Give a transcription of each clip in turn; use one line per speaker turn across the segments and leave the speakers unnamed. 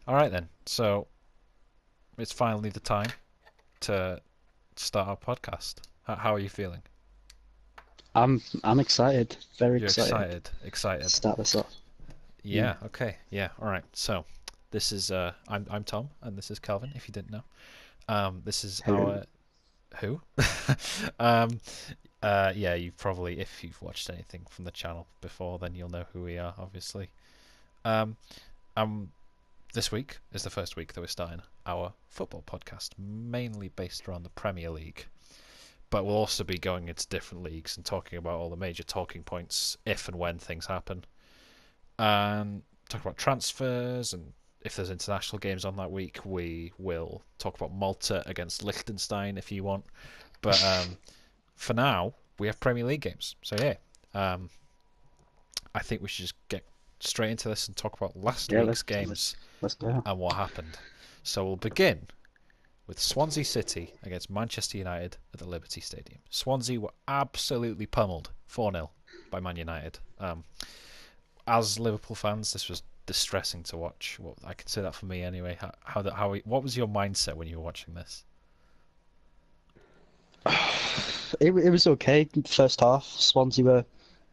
All right then. So it's finally the time to start our podcast. How are you feeling?
I'm excited, very
You're
excited
excited.
to
Excited.
start this off. Yeah.
Yeah. Okay. Yeah. All right. So this is I'm Tom and this is Calvin. If you didn't know, this is
Who?
our who. um. Yeah. You've probably, if you've watched anything from the channel before, then you'll know who we are. Obviously. Um. Um. This week is the first week that we're starting our football podcast, mainly based around the Premier League. But we'll also be going into different leagues and talking about all the major talking points if and when things happen. And talk about transfers, and if there's international games on that week, we will talk about Malta against Liechtenstein if you want. But for now, we have Premier League games. So yeah, um, I think we should just get straight into this and talk about last
Yeah,
week's
let's
games
let's let's go.
and what happened. So we'll begin with Swansea City against Manchester United at the Liberty Stadium. Swansea were absolutely pummeled 4-0 by Man United. As Liverpool fans, this was distressing to watch. Well, I can say that for me anyway. What was your mindset when you were watching this?
It was okay. First half, Swansea were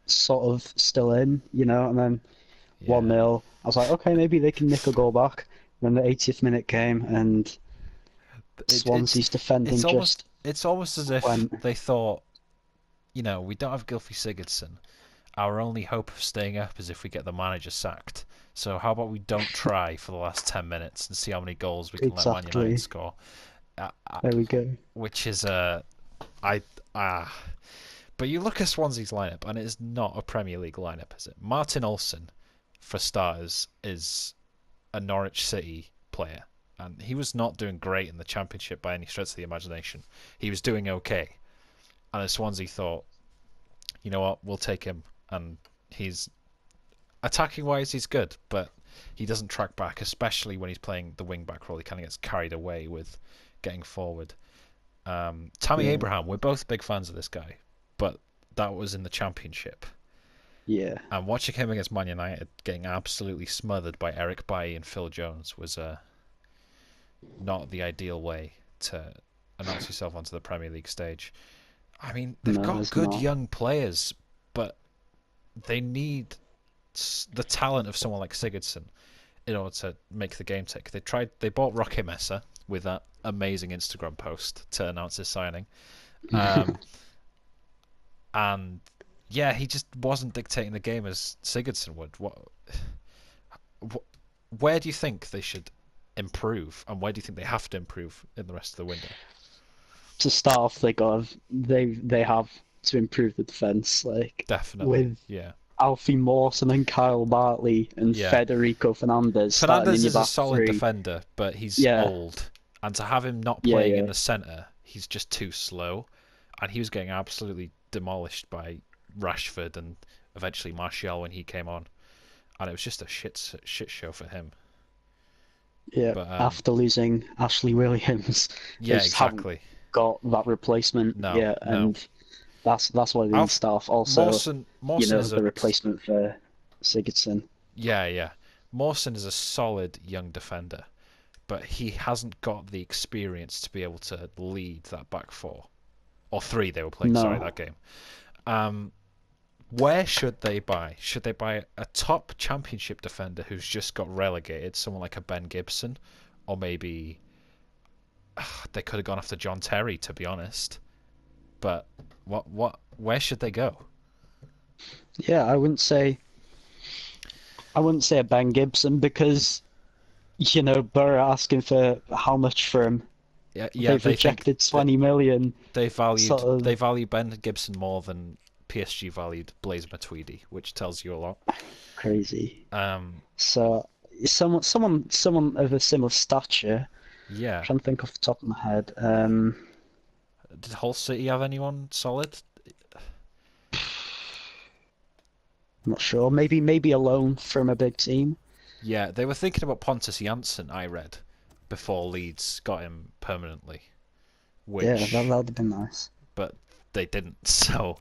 sort of still in, and then
Yeah,
1-0. I was like, okay, maybe they can nick a goal back. Then the 80th minute came, and
it, it's
Swansea's defending just
it's almost as if
went
they thought, we don't have Gylfi Sigurdsson. Our only hope of staying up is if we get the manager sacked. So how about we don't try for the last 10 minutes and see how many goals we can let Man United
exactly.
score? Uh, uh,
There we go.
which is I but you look at Swansea's lineup and it is not a Premier League lineup, is it? Martin Olsen, for starters, is a Norwich City player, and he was not doing great in the Championship by any stretch of the imagination. He was doing okay, and then Swansea thought, you know what, we'll take him, and he's attacking wise he's good, but he doesn't track back, especially when he's playing the wing back role. He kind of gets carried away with getting forward. Tammy
Yeah,
Abraham, we're both big fans of this guy, but that was in the Championship.
yeah.
And watching him against Man United getting absolutely smothered by Eric Bailly and Phil Jones was not the ideal way to announce yourself onto the Premier League stage. I mean, they've
No,
got
it's
good
not.
young players, but they need the talent of someone like Sigurdsson in order to make the game tick. They bought Roque Mesa with that amazing Instagram post to announce his signing. Um, and yeah, he just wasn't dictating the game as Sigurdsson would. Where do you think they should improve, and where do you think they have to improve in the rest of the window?
To start off, they have to improve the defense, like
Definitely,
with
yeah,
Alfie Mawson and Kyle Bartley and
yeah.
Federico Fernandez starting in
Fernandez
your
is a
back
solid
three.
defender, but he's
Yeah,
old, and to have him not
yeah,
playing in
yeah,
the centre, he's just too slow, and he was getting absolutely demolished by Rashford and eventually Martial when he came on, and it was just a shit show for him.
yeah.
But
After losing Ashley Williams, they
yeah,
just haven't
exactly.
got that replacement
No,
yet,
no.
and that's why they need
Alf
staff. Also,
Mawson is
the
a
replacement for Sigurdsson.
yeah, yeah. Mawson is a solid young defender, but he hasn't got the experience to be able to lead that back four or three they were playing. Sorry,
No,
that game. Um, where should they buy? Should they buy a top championship defender who's just got relegated, someone like a Ben Gibson, or maybe they could have gone after John Terry, to be honest. But where should they go?
yeah, I wouldn't say a Ben Gibson because Borough asking for how much for him.
Yeah, yeah,
They've
they think
rejected
that
20 million. Sort
they
of
value Ben Gibson more than PSG valued Blaise Matuidi, which tells you a lot.
crazy.
Um,
So someone of a similar stature. I'm
yeah,
trying to think off the top of my head.
did Hull City have anyone solid?
I'm not sure. Maybe a loan from a big team.
Yeah, they were thinking about Pontus Jansson, I read, before Leeds got him permanently,
Yeah, that
which,
that'd be nice.
but they didn't. So,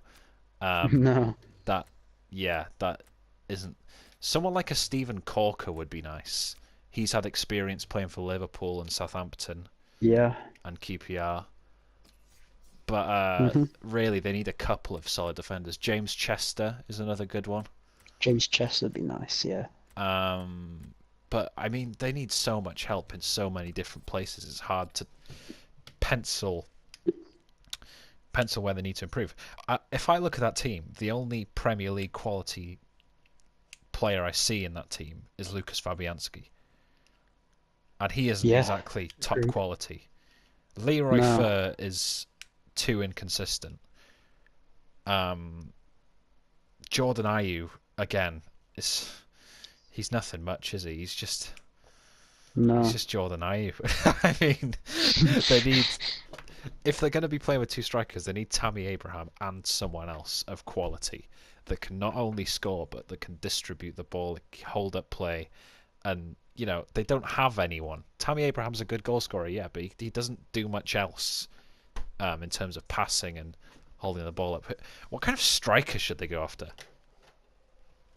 um,
No.
that, yeah, that isn't. Someone like a Stephen Corker would be nice. He's had experience playing for Liverpool and Southampton
Yeah.
and QPR. But
hmm
really, they need a couple of solid defenders. James Chester is another good one.
James Chess would be nice. Yeah.
Um, but I mean, they need so much help in so many different places. It's hard to pencil where they need to improve. If I look at that team, the only Premier League quality player I see in that team is Lucas Fabianski, and he isn't
Yeah.
exactly top
Agreed.
quality. Leroy
No.
Fer is too inconsistent. Um, Jordan Ayew again is he's nothing much, is he? He's
No.
just Jordan Ayew. I mean, they need if they're going to be playing with two strikers, they need Tammy Abraham and someone else of quality that can not only score but that can distribute the ball, hold up play, and they don't have anyone. Tammy Abraham's a good goal scorer, yeah, but he doesn't do much else in terms of passing and holding the ball up. What kind of striker should they go after?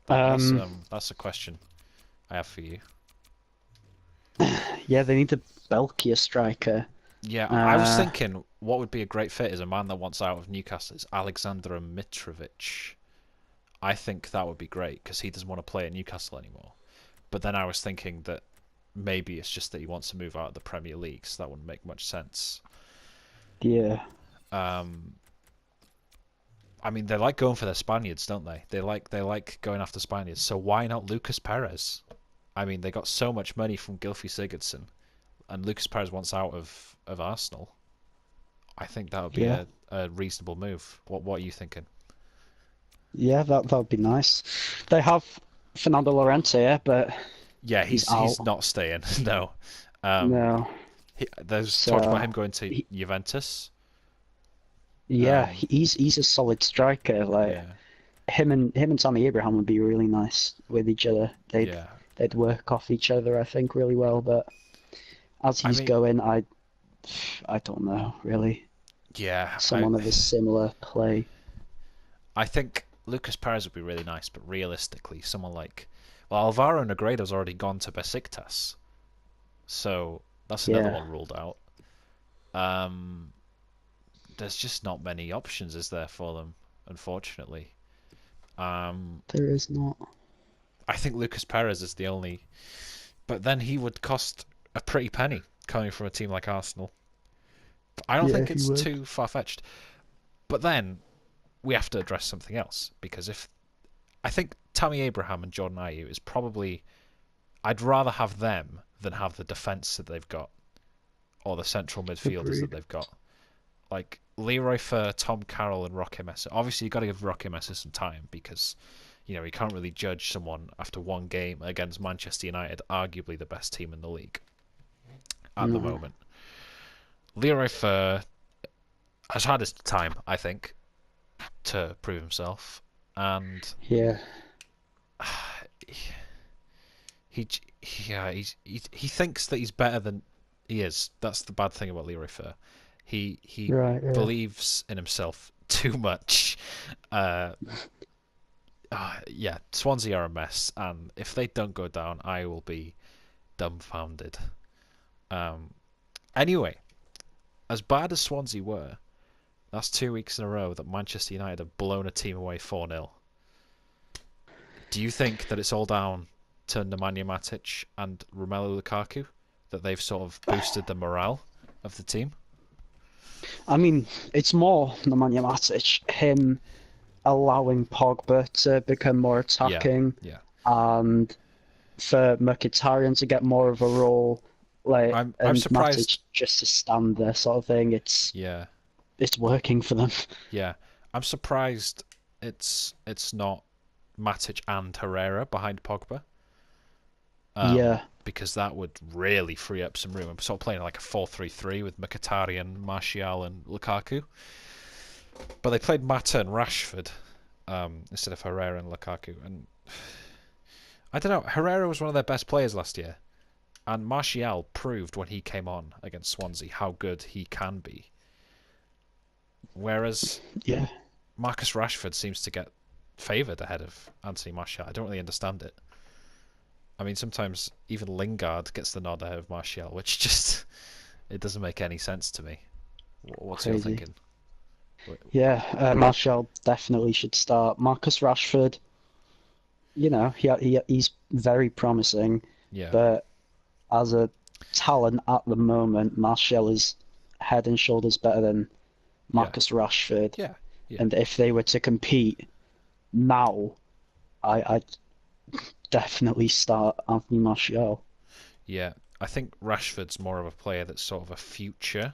Um.
That's a question I have for you.
Yeah, they need a bulkier striker.
Yeah, I was
Uh.
thinking what would be a great fit is a man that wants out of Newcastle is Alexander Mitrovic. I think that would be great because he doesn't want to play at Newcastle anymore. But then I was thinking that maybe it's just that he wants to move out of the Premier League, so that wouldn't make much sense.
Yeah.
Um, I mean, they like going for their Spaniards, don't they? They like going after Spaniards. So why not Lucas Perez? I mean, they got so much money from Gylfi Sigurdsson, and Lucas Perez wants out of Arsenal. I think that would be
Yeah.
a reasonable move. What are you thinking?
Yeah. That would be nice. They have Fernando Llorente, yeah, but
Yeah,
he's
he's
out.
not staying. No. Um,
No.
there's talked about
So.
him going to
He,
Juventus.
yeah,
Um,
he's a solid striker. Like
yeah,
him and Tammy Abraham would be really nice with each other.
yeah.
They'd work off each other, I think, really well. But as
I
he's
mean,
going, I don't know really.
yeah.
Someone of a similar play.
I think Lucas Perez would be really nice, but realistically, someone like well, Alvaro Negredo's already gone to Besiktas, so that's another
Yeah,
one ruled out. Um, there's just not many options, is there, for them? Unfortunately. Um,
there is not.
I think Lucas Perez is the only, but then he would cost a pretty penny coming from a team like Arsenal. But I don't
Yeah,
think
he
it's
would.
too far fetched. But then we have to address something else because if I think Tammy Abraham and Jordan Ayew is probably I'd rather have them than have the defense that they've got or the central midfielders that
Agreed.
they've got. Like Leroy Fer, Tom Carroll, and Roque Messi. Obviously, you've got to give Roque Messi some time because you can't really judge someone after one game against Manchester United, arguably the best team in the league at the
No.
moment. Leroy Fer has had his time, I think, to prove himself, and
Yeah.
he yeah he thinks that he's better than he is. That's the bad thing about Leroy Fer. He
Right. Yeah.
believes in himself too much. Uh, yeah, Swansea are a mess, and if they don't go down, I will be dumbfounded. Um, anyway, as bad as Swansea were, that's 2 weeks in a row that Manchester United have blown a team away 4-0. Do you think that it's all down to Nemanja Matic and Romelu Lukaku? That they've sort of boosted the morale of the team?
I mean, it's more Nemanja Matic, him allowing Pogba to become more
Yeah,
attacking,
yeah.
and for Mkhitaryan to get more of a role, like,
I'm
and
surprised.
Matic just to stand there, sort of thing.
Yeah,
It's working for them.
yeah. I'm surprised it's not Matic and Herrera behind Pogba.
Yeah,
Because that would really free up some room. I'm sort of playing like a 4-3-3 with Mkhitaryan, Martial, and Lukaku. But they played Mata and Rashford instead of Herrera and Lukaku. And I don't know. Herrera was one of their best players last year, and Martial proved when he came on against Swansea how good he can be. Whereas
yeah.
Marcus Rashford seems to get favoured ahead of Anthony Martial. I don't really understand it. I mean, sometimes even Lingard gets the nod ahead of Martial, which just it doesn't make any sense to me. What's your
Crazy.
thinking?
Yeah, Martial definitely should start. Marcus Rashford, he's very promising,
Yeah,
but as a talent at the moment, Martial is head and shoulders better than
yeah,
Marcus Rashford.
yeah, yeah,
And if they were to compete now, I'd definitely start Anthony Martial.
yeah. I think Rashford's more of a player that's sort of a future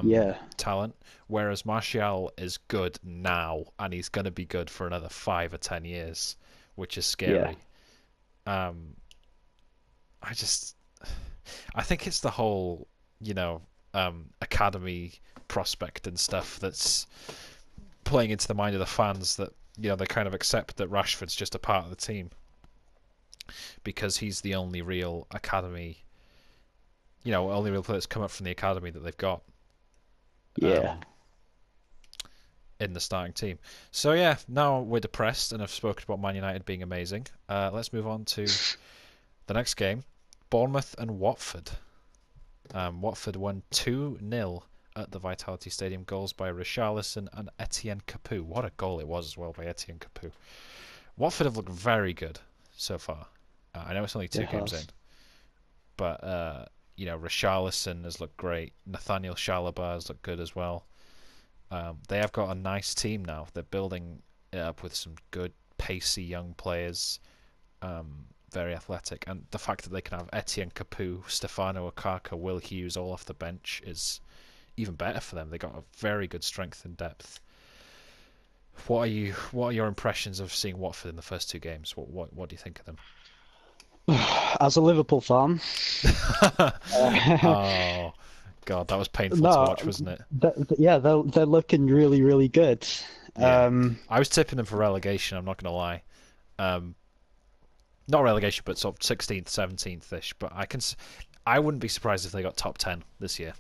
Yeah,
talent, whereas Martial is good now, and he's going to be good for another 5 or 10 years, which is
yeah,
scary. Um, I just, I think it's the whole, you know, academy prospect and stuff that's playing into the mind of the fans that they kind of accept that Rashford's just a part of the team because he's the only real academy, only real player that's come up from the academy that they've got.
yeah.
Um, in the starting team. So yeah, now we're depressed and have spoken about Man United being amazing. Let's move on to the next game, Bournemouth and Watford. Watford won 2-0 at the Vitality Stadium. Goals by Richarlison and Etienne Capoue. What a goal it was as well by Etienne Capoue. Watford have looked very good so far. I know it's only
It
2 games in,
has.
but Richarlison has looked great. Nathaniel Chalobah has looked good as well. They have got a nice team now. They're building it up with some good, pacey young players, very athletic, and the fact that they can have Etienne Capoue, Stefano Okaka, Will Hughes all off the bench is even better for them. They got a very good strength and depth. What are your impressions of seeing Watford in the first 2 games? What do you think of them?
As a Liverpool fan, uh,
Oh God, that was painful to watch,
no,
wasn't it?
yeah, they're looking really, really good.
Yeah,
Um,
I was tipping them for relegation. I'm not going to lie. Um, Not relegation, but sort of 16th, 17th ish. But I wouldn't be surprised if they got top 10 this year.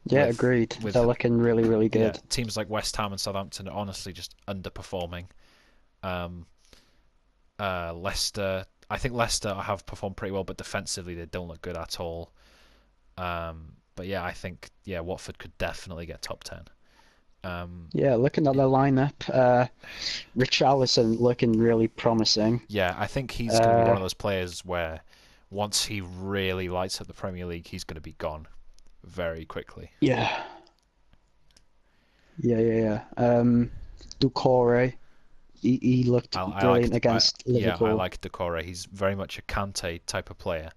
yeah,
With
agreed. They're
with
looking really, really
yeah,
good.
teams like West Ham and Southampton are honestly just underperforming. Um, Leicester, I think Leicester have performed pretty well, but defensively they don't look good at all. But yeah, I think Watford could definitely get top 10. Um,
Yeah, looking at their lineup, Richarlison looking really promising.
yeah, I think he's going to be one
Uh,
of those players where once he really lights up the Premier League, he's going to be gone very quickly.
yeah, yeah. Doucouré, he looked brilliant against
I
Liverpool.
like Decore. He's very much a Kante type of player.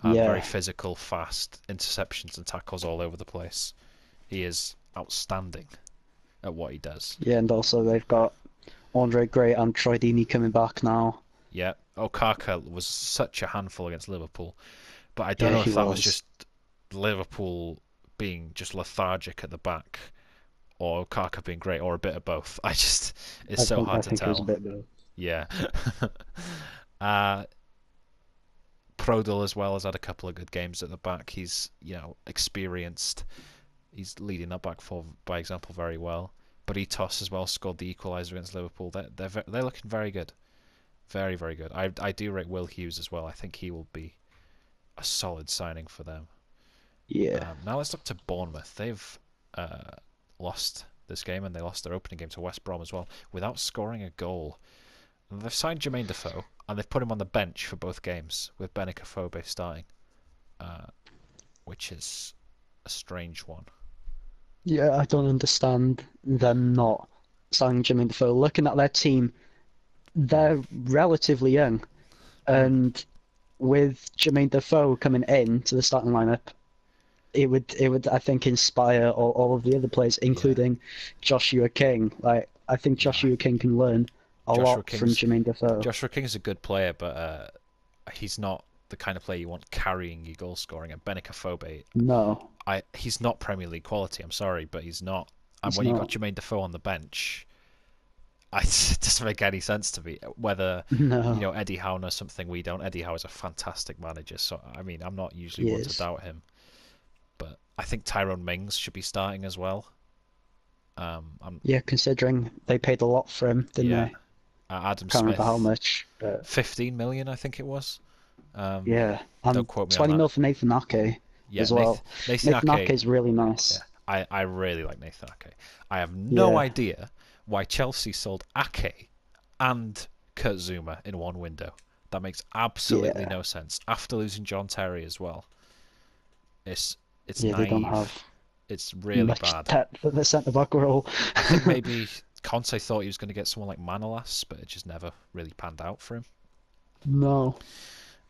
Very
Yeah,
physical, fast, interceptions and tackles all over the place. He is outstanding at what he does.
yeah, and also they've got Andre Gray and Troy Deeney coming back now.
Yeah, Okaka was such a handful against Liverpool, but I don't
Yeah,
know
he
if that was
was.
just Liverpool being just lethargic at the back or Okaka being great or a bit of both. It's so
I
hard to
think it was a
tell.
bit though.
Yeah. uh, Prodel as well has had a couple of good games at the back. He's experienced. He's leading that back four by example very well. Britos as well scored the equaliser against Liverpool. They're looking very good, very very good. I do rate Will Hughes as well. I think he will be a solid signing for them.
Yeah,
Now let's look to Bournemouth. They've uh, lost this game and they lost their opening game to West Brom as well without scoring a goal. And they've signed Jermaine Defoe and they've put him on the bench for both games with Benica Phobe starting, uh, which is a strange one.
yeah. I don't understand them not signing Jimmy Defoe. Looking at their team,
Mm.
they're relatively young,
Mm.
and with Jermaine Defoe coming in to the starting lineup, it would I think inspire all of the other players,
Yeah,
including Joshua King. Like I think
yeah.
Joshua King can learn a
Joshua
lot from
King's
Jermaine Defoe.
Joshua King is a good player, but he's not the kind of player you want carrying your goal scoring. And Benica Phobe,
No,
he's not Premier League quality. I'm sorry, but he's not. And
he's
when you got
not.
Jermaine Defoe on the bench, it doesn't make any sense to me. Whether
No,
Eddie Howe knows something we don't. Eddie Howe is a fantastic manager, so I mean I'm not usually
he
one to
is.
doubt him, but I think Tyrone Mings should be starting as well. I'm
Yeah, considering they paid a lot for him, didn't
Yeah,
they?
Adam
Can't remember how
Smith,
much, but
15 million, I think it was. Um,
yeah,
don't
and
quote me on
20
that.
mil for Nathan Ake
Yeah,
as well.
Nathan
Nathan Ake
Ake.
is really
Yeah,
nice.
I really like Nathan Ake. I have no
Yeah,
idea why Chelsea sold Ake and Kurt Zuma in one window. That makes absolutely
yeah,
no sense. After losing John Terry as well, it's it's
yeah. They don't have
naive. It's really
much
bad.
depth at the centre back role.
I think maybe Conte thought he was going to get someone like Manolas, but it just never really panned out for him.
No,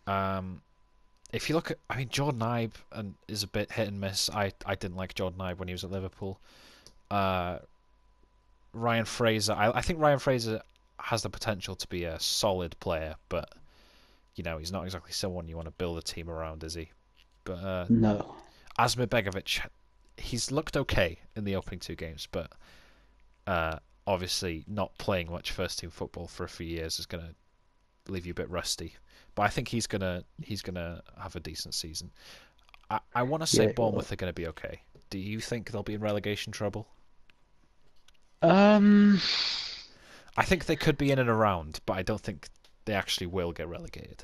Um, if you look at, I mean, Jordan Ibe is a bit hit and miss. I didn't like Jordan Ibe when he was at Liverpool. Uh, Ryan Fraser, I think Ryan Fraser has the potential to be a solid player, but he's not exactly someone you want to build a team around, is he? But
no.
Asmir Begovic, he's looked okay in the opening two games, but obviously not playing much first team football for a few years is going to leave you a bit rusty. But I think he's gonna have a decent season. I want to say
Yeah, well.
Bournemouth are going to be okay. Do you think they'll be in relegation trouble?
Um,
I think they could be in and around, but I don't think they actually will get relegated.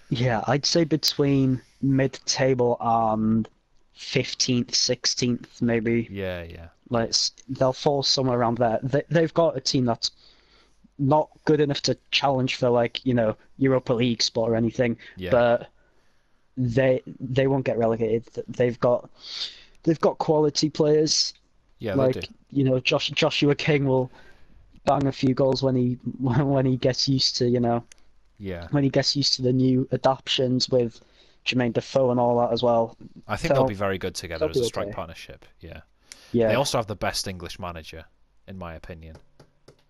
yeah, I'd say between mid-table and 15th, 16th, maybe.
Yeah, yeah,
Like they'll fall somewhere around there. They've got a team that's not good enough to challenge for like, Europa League spot or anything,
yeah,
but they won't get relegated. They've got quality players.
yeah. They do.
Like, Joshua King will bang a few goals when he when he gets used to,
Yeah,
when he gets used to the new adaptations with Jermaine Defoe and all that as well.
I think they'll be
They'll
very good together
they'll
as
be
a strike
okay.
partnership. Yeah, they
Yeah.
also have the best English manager, in my opinion.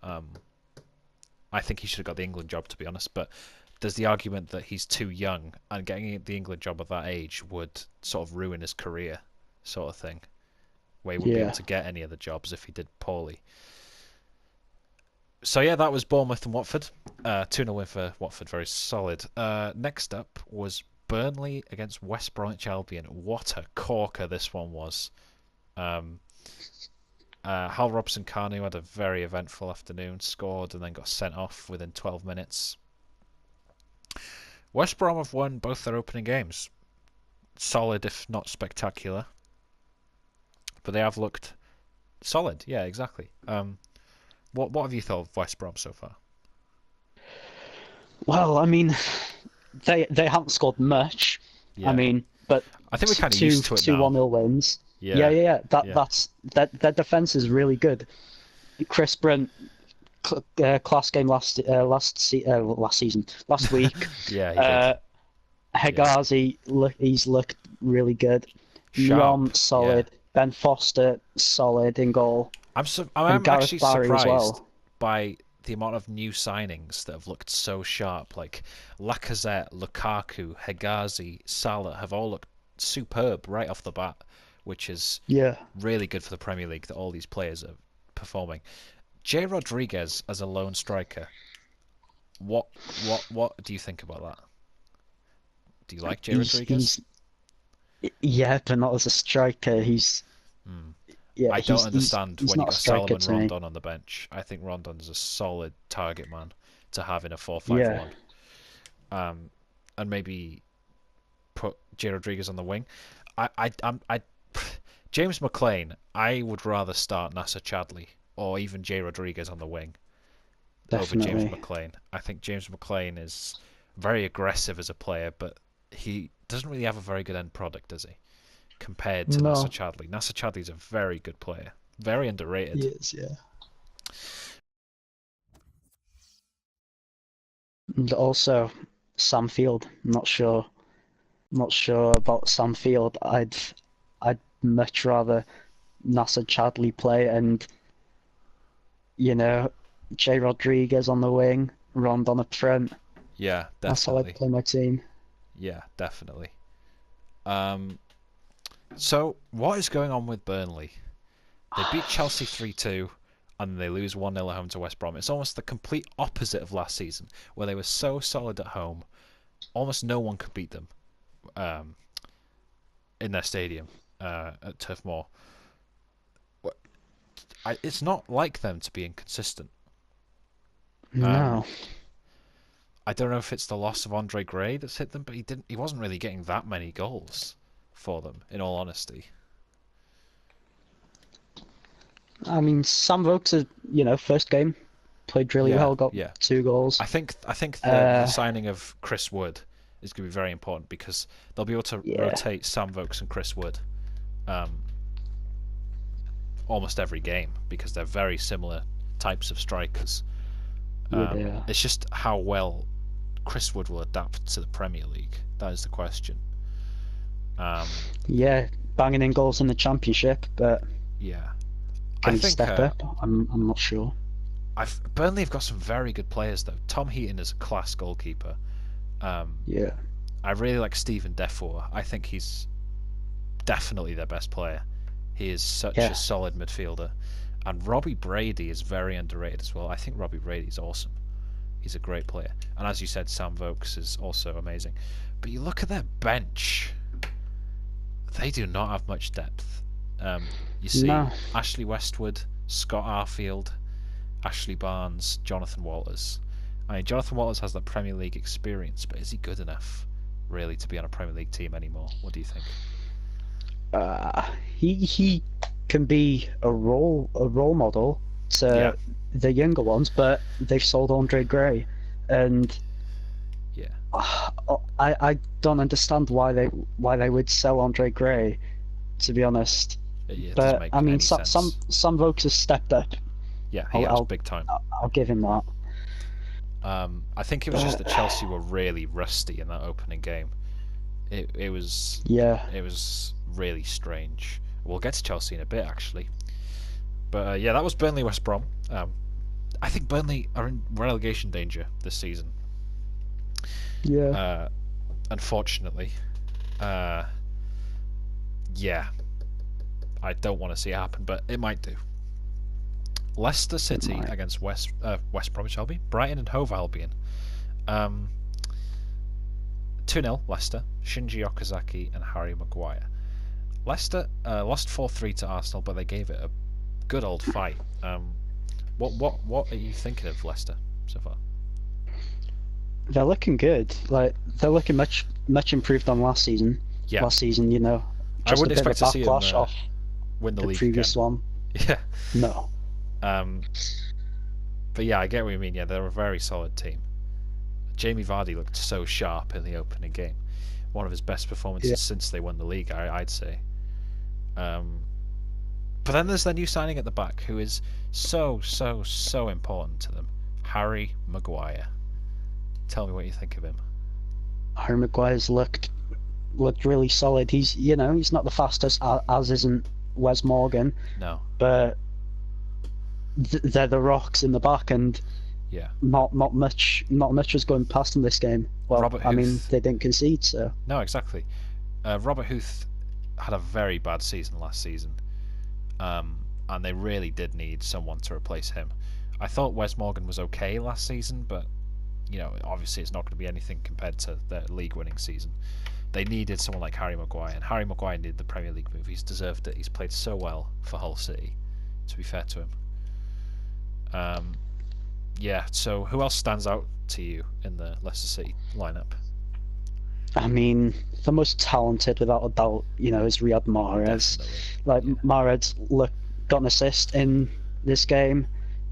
Um, I think he should have got the England job, to be honest. But there's the argument that he's too young, and getting the England job at that age would sort of ruin his career, sort of thing. Where he wouldn't be able
Yeah.
to get any of the jobs if he did poorly. So yeah, that was Bournemouth and Watford. 2-0 win for Watford, very solid. Next up was Burnley against West Bromwich Albion. What a corker this one was. Um, Hal Robson-Kanu had a very eventful afternoon, scored and then got sent off within 12 minutes. West Brom have won both their opening games. Solid, if not spectacular. But they have looked solid. Yeah, exactly. What have you thought of West Brom so far?
Well, I mean, they haven't scored much. I
Yeah,
mean, but
I think we're kind of
two
used to it
two
now.
1-0 wins. Yeah,
Yeah,
yeah, yeah.
yeah,
That defense is really good. Chris Brunt, class game last season, last week.
yeah. He did.
Uh,
Yeah,
Hegazi, he's looked really good.
sharp.
Nyon,
Yeah,
solid. Ben Foster, solid in goal. And
I'm
Gareth
actually
Barry as
surprised
well.
by the amount of new signings that have looked so sharp. Like Lacazette, Lukaku, Hegazi, Salah have all looked superb right off the bat, which is
Yeah.
really good for the Premier League that all these players are performing. Jay Rodriguez as a lone striker. What do you think about that? Do you like Jay
He's
Rodriguez?
he's yeah, but not as a striker.
Hmm.
Yeah,
I don't understand
he's
when you
not a
got
striker
Salomon
to me.
Rondon on the bench. I think Rondon is a solid target man to have in a 4 5
Yeah.
one and maybe put Jay Rodriguez on the wing. I James McLean. I would rather start Nasser Chadley or even Jay Rodriguez on the wing over James
Definitely.
McLean. I think James McLean is very aggressive as a player, but he doesn't really have a very good end product, does he? Compared to Nasser
No,
Chadley. Nasser Chadley's a very good player, very
he
underrated.
is, yeah. And also Sam Field. Not sure about Sam Field. I'd much rather Nasser Chadley play and, you know, Jay Rodriguez on the wing, Rondon up front.
Yeah,
That's how I'd
definitely.
play my team.
Yeah, definitely. Um, so what is going on with Burnley? They beat Chelsea 3-2 and they lose 1-0 at home to West Brom. It's almost the complete opposite of last season, where they were so solid at home, almost no one could beat them um, in their stadium at Turf Moor. It's not like them to be inconsistent.
No.
I don't know if it's the loss of Andre Gray that's hit them, but he wasn't really getting that many goals for them, in all honesty.
I mean, Sam Vokes, first game played really
Yeah,
well, got
yeah.
2 goals.
I think the
Uh,
signing of Chris Wood is going to be very important because they'll be able to
yeah,
rotate Sam Vokes and Chris Wood um, almost every game because they're very similar types of strikers.
yeah, they are.
It's just how well Chris Wood will adapt to the Premier League. That is the question. Um,
Yeah, banging in goals in the Championship, but
yeah, I
can he
think
step up? I'm not sure.
Burnley have got some very good players though. Tom Heaton is a class goalkeeper. Um,
Yeah,
I really like Stephen Defour. I think he's definitely their best player. He is such a
yeah,
solid midfielder. And Robbie Brady is very underrated as well. I think Robbie Brady is awesome. He's a great player. And as you said, Sam Vokes is also amazing. But you look at their bench, they do not have much depth. You see
no,
Ashley Westwood, Scott Arfield, Ashley Barnes, Jonathan Walters. I mean, Jonathan Walters has that Premier League experience, but is he good enough, really, to be on a Premier League team anymore? What do you think?
he can be a role model
Yeah,
to the younger ones, but they've sold Andre Gray, and
yeah,
I don't understand why they would sell Andre Gray, to be honest.
it doesn't
But I
make
mean,
any
some
sense.
some Vokes has stepped up.
Yeah, he
I'll
has
I'll
big time.
I'll give him that.
I think it was just
But
that Chelsea were really rusty in that opening game. It was
yeah,
it was really strange. We'll get to Chelsea in a bit actually, but yeah, that was Burnley West Brom. I think Burnley are in relegation danger this season.
yeah,
Uh, Unfortunately, uh, yeah, I don't want to see it happen, but it might do. Leicester
it
City
might.
against West Bromwich Albion, Brighton and Hove Albion. Um, 2-0 Leicester, Shinji Okazaki and Harry Maguire. Leicester lost 4-3 to Arsenal, but they gave it a good old fight. What are you thinking of Leicester so far?
They're looking good. Like they're looking much improved on last season.
Yeah,
Last season,
I
just a
wouldn't
bit of a
expect to see them
backlash off
win the
the
league again.
previous one.
Yeah,
No.
um, but yeah, I get what you mean. Yeah, they're a very solid team. Jamie Vardy looked so sharp in the opening game. One of his best
Yeah.
performances since they won the league, I'd say. Um, but then there's their new signing at the back, who is so important to them, Harry Maguire. Tell me what you think of him.
Harry Maguire's looked really solid. He's not the fastest, as isn't Wes Morgan,
No,
but they're the rocks in the back, and
yeah,
not much was going past them this game. Well,
Robert
I mean,
Huth.
they didn't concede, so
No, exactly. Robert Huth had a very bad season last season, and they really did need someone to replace him. I thought Wes Morgan was okay last season, but obviously it's not going to be anything compared to their league-winning season. They needed someone like Harry Maguire, and Harry Maguire needed the Premier League move. He's deserved it. He's played so well for Hull City, to be fair to him. Um, yeah, so who else stands out to you in the Leicester City lineup?
I mean, the most talented, without a doubt, is Riyad Mahrez.
Definitely.
Like
Yeah.
Mahrez got an assist in this game.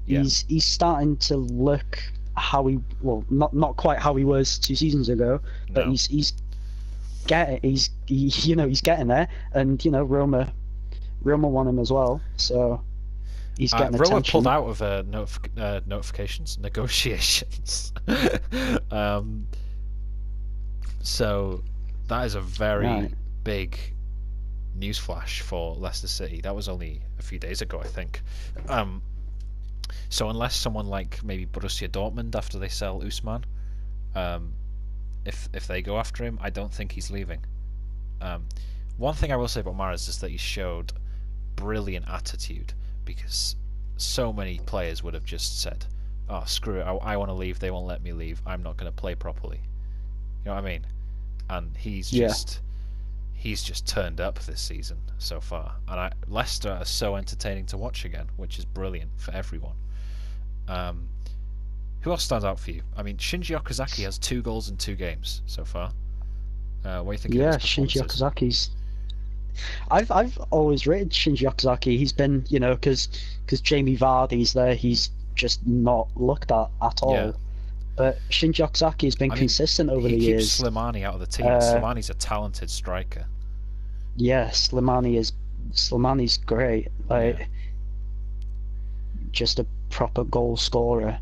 Yeah.
He's starting to look how not quite how he was 2 seasons ago, but
No.
he's getting there, and Roma won him as well, so he's getting
Roma pulled
attention.
out of notifications, negotiations. um, so that is a very
Right.
big news flash for Leicester City. That was only a few days ago, I think. Um, so unless someone like maybe Borussia Dortmund, after they sell Usman, um, if they go after him, I don't think he's leaving. Um, One thing I will say about Mahrez is that he showed brilliant attitude, because so many players would have just said, "Oh, screw it! I want to leave. They won't let me leave. I'm not going to play properly." You know what I mean? And
Yeah.
he's just turned up this season so far, and Leicester are so entertaining to watch again, which is brilliant for everyone. Um, Who else stands out for you? I mean, Shinji Okazaki has 2 goals in 2 games so far. What are you thinking of his
Yeah, Shinji
performances?
Okazaki's. I've always rated Shinji Okazaki. He's been, because Jamie Vardy's there, he's just not looked at
Yeah.
all. But Shinji Okazaki has been
I mean,
consistent over
he
the
keeps
years.
Slimani out of the team, and
Uh,
Slimani's a talented striker.
yeah, Slimani's great.
Yeah.
Like just a proper goal scorer.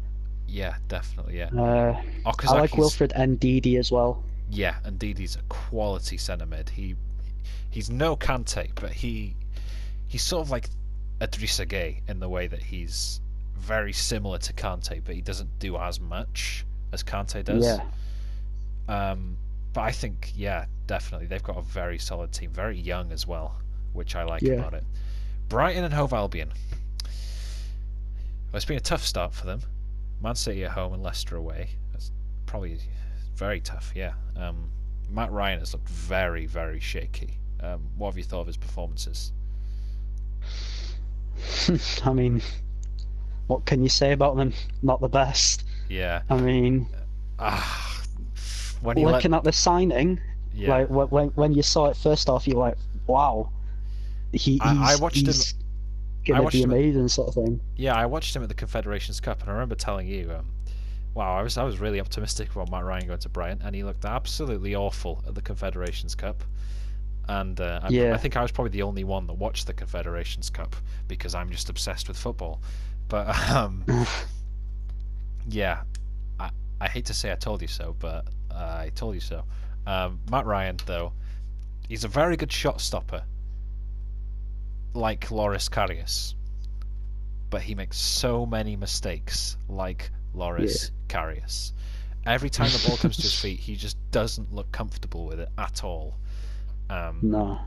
Yeah, definitely, yeah.
Uh, I like
Okazaki's,
Wilfred Ndidi as well.
yeah, indeed, he's a quality centre mid. He's no Kante, but he's sort of like Idrissa Gueye in the way that he's very similar to Kante, but he doesn't do as much as Kante does.
Yeah,
But I think, yeah, definitely they've got a very solid team, very young as well, which I like
yeah.
about it. Brighton and Hove Albion. Well, it's been a tough start for them. Man City at home and Leicester away. That's probably very tough. Yeah. Matt Ryan has looked very, very shaky. What have you thought of his performances?
I mean, what can you say about them? Not the best.
Yeah.
I mean,
Ah, when he let,
looking at the signing,
yeah,
like when you saw it first off, you're like, wow,
I watched him.
he's
I
gonna
watched
be
him.
amazing, sort of thing.
Yeah, I watched him at the Confederations Cup, and I remember telling you, wow, I was really optimistic about Matt Ryan going to Brighton, and he looked absolutely awful at the Confederations Cup. And I
Yeah,
think I was probably the only one that watched the Confederations Cup because I'm just obsessed with football. But yeah, I, I hate to say I told you so, but I told you so. Matt Ryan, though, he's a very good shot stopper, like Loris Karius, but he makes so many mistakes, like
yeah.
Loris Karius. Every time the ball comes to his feet, he just doesn't look comfortable with it at all. Um,
No,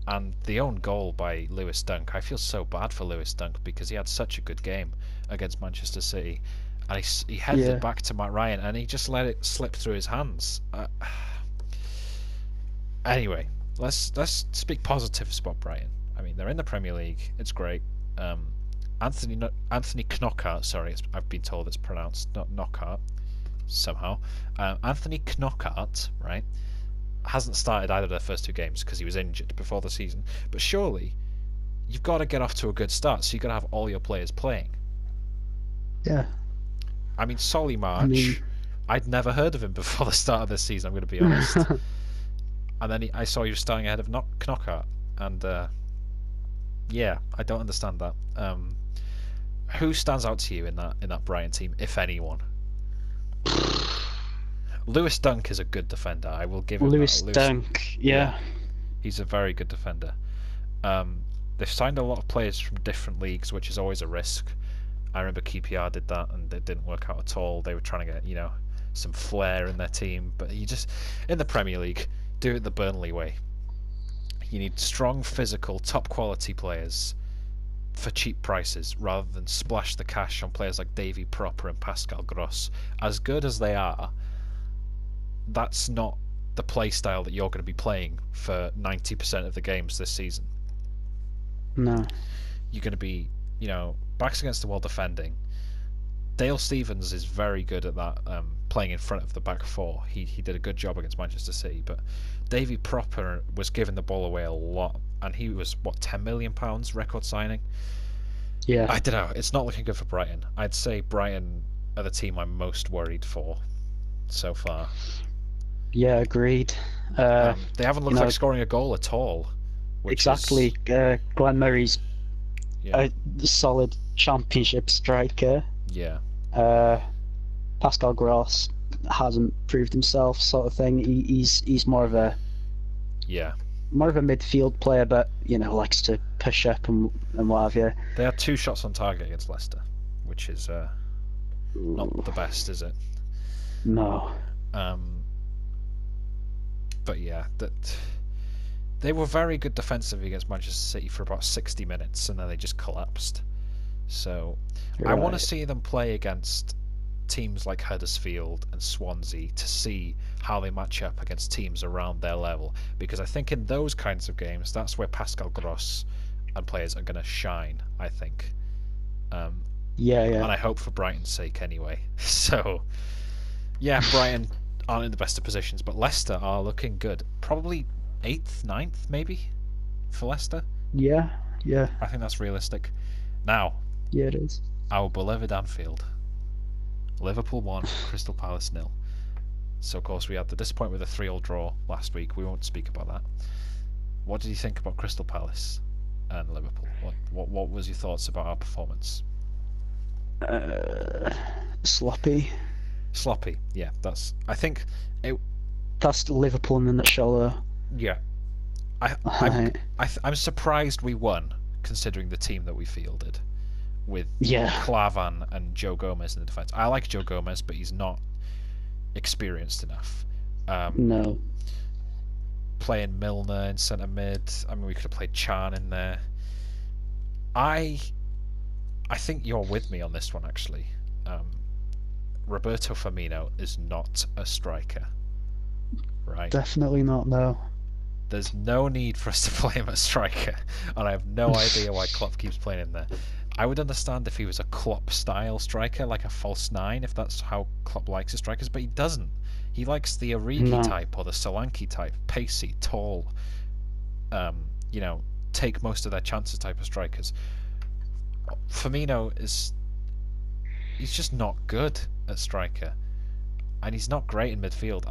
and the own goal by Lewis Dunk, I feel so bad for Lewis Dunk because he had such a good game against Manchester City, and he headed it
yeah,
back to Matt Ryan, and he just let it slip through his hands. Anyway, let's speak positives about Brighton. I mean, they're in the Premier League. It's great. Um, Anthony Knockaert, sorry, I've been told it's pronounced not Knockaert somehow. Anthony Knockaert, right, hasn't started either of their first 2 games because he was injured before the season. But surely you've got to get off to a good start, so you've got to have all your players playing.
yeah.
I mean, Solly
I mean,
March, I'd never heard of him before the start of this season, I'm going to be honest. And then I saw he was starting ahead of Knockaert, and yeah, I don't understand that. Who stands out to you in that Brighton team, if anyone? Lewis Dunk is a good defender. I will give him that.
Lewis Dunk,
Yeah,
yeah,
he's a very good defender. Um, they've signed a lot of players from different leagues, which is always a risk. I remember QPR did that, and it didn't work out at all. They were trying to get some flair in their team, but you just in the Premier League do it the Burnley way. You need strong, physical, top quality players for cheap prices rather than splash the cash on players like Davy Proper and Pascal Gross. As good as they are, that's not the play style that you're going to be playing for 90% of the games this season.
no,
You're going to be, backs against the wall defending. Dale Stephens is very good at that, playing in front of the back four. He did a good job against Manchester City, but Davy Proper was giving the ball away a lot, and he was, what, £10 million record signing?
yeah,
I don't know. It's not looking good for Brighton. I'd say Brighton are the team I'm most worried for so far.
yeah. Agreed.
They haven't
You
looked
know,
like scoring a goal at all, which
exactly.
is,
Glenn Murray's
yeah,
a solid championship striker.
yeah,
Uh, Pascal Gross hasn't proved himself, sort of thing. He's
yeah.
more of a midfield player, but likes to push up and what have
They had 2 shots on target against Leicester, which is not
you.
the best, is it?
No.
Um, but yeah, that they were very good defensively against Manchester City for about 60 minutes, and then they just collapsed. So I want to
Right.
see them play against teams like Huddersfield and Swansea to see how they match up against teams around their level, because I think in those kinds of games that's where Pascal Gross and players are going to shine, I think.
Yeah, yeah.
and I hope for Brighton's sake anyway. So yeah, Brighton aren't in the best of positions, but Leicester are looking good. Probably eighth, ninth, maybe for Leicester.
Yeah, yeah,
I think that's realistic. Now,
yeah, it is.
our beloved Anfield. Liverpool 1, Crystal Palace 0. So, of course, we had the disappointment with a 3-3 draw last week. We won't speak about that. What did you think about Crystal Palace and Liverpool? What was your thoughts about our performance?
Uh, Sloppy.
Sloppy, yeah. I think it.
That's Liverpool in the nutshell, though.
Yeah, I, I'm,
Right.
I'm surprised we won considering the team that we fielded with
Yeah.
Klavan and Joe Gomez in the defence. I like Joe Gomez, but he's not experienced enough.
No.
Playing Milner in centre mid. I mean, we could have played Chan in there. I think you're with me on this one actually. Roberto Firmino is not a striker, right?
Definitely not. No.
There's no need for us to play him as striker, and I have no idea why Klopp keeps playing him there. I would understand if he was a Klopp-style striker, like a false nine, if that's how Klopp likes his strikers, but he doesn't. He likes the Origi
No.
type or the Solanke type, pacey, tall, you know, take most of their chances type of strikers. Firmino he's just not good at striker, and he's not great in midfield.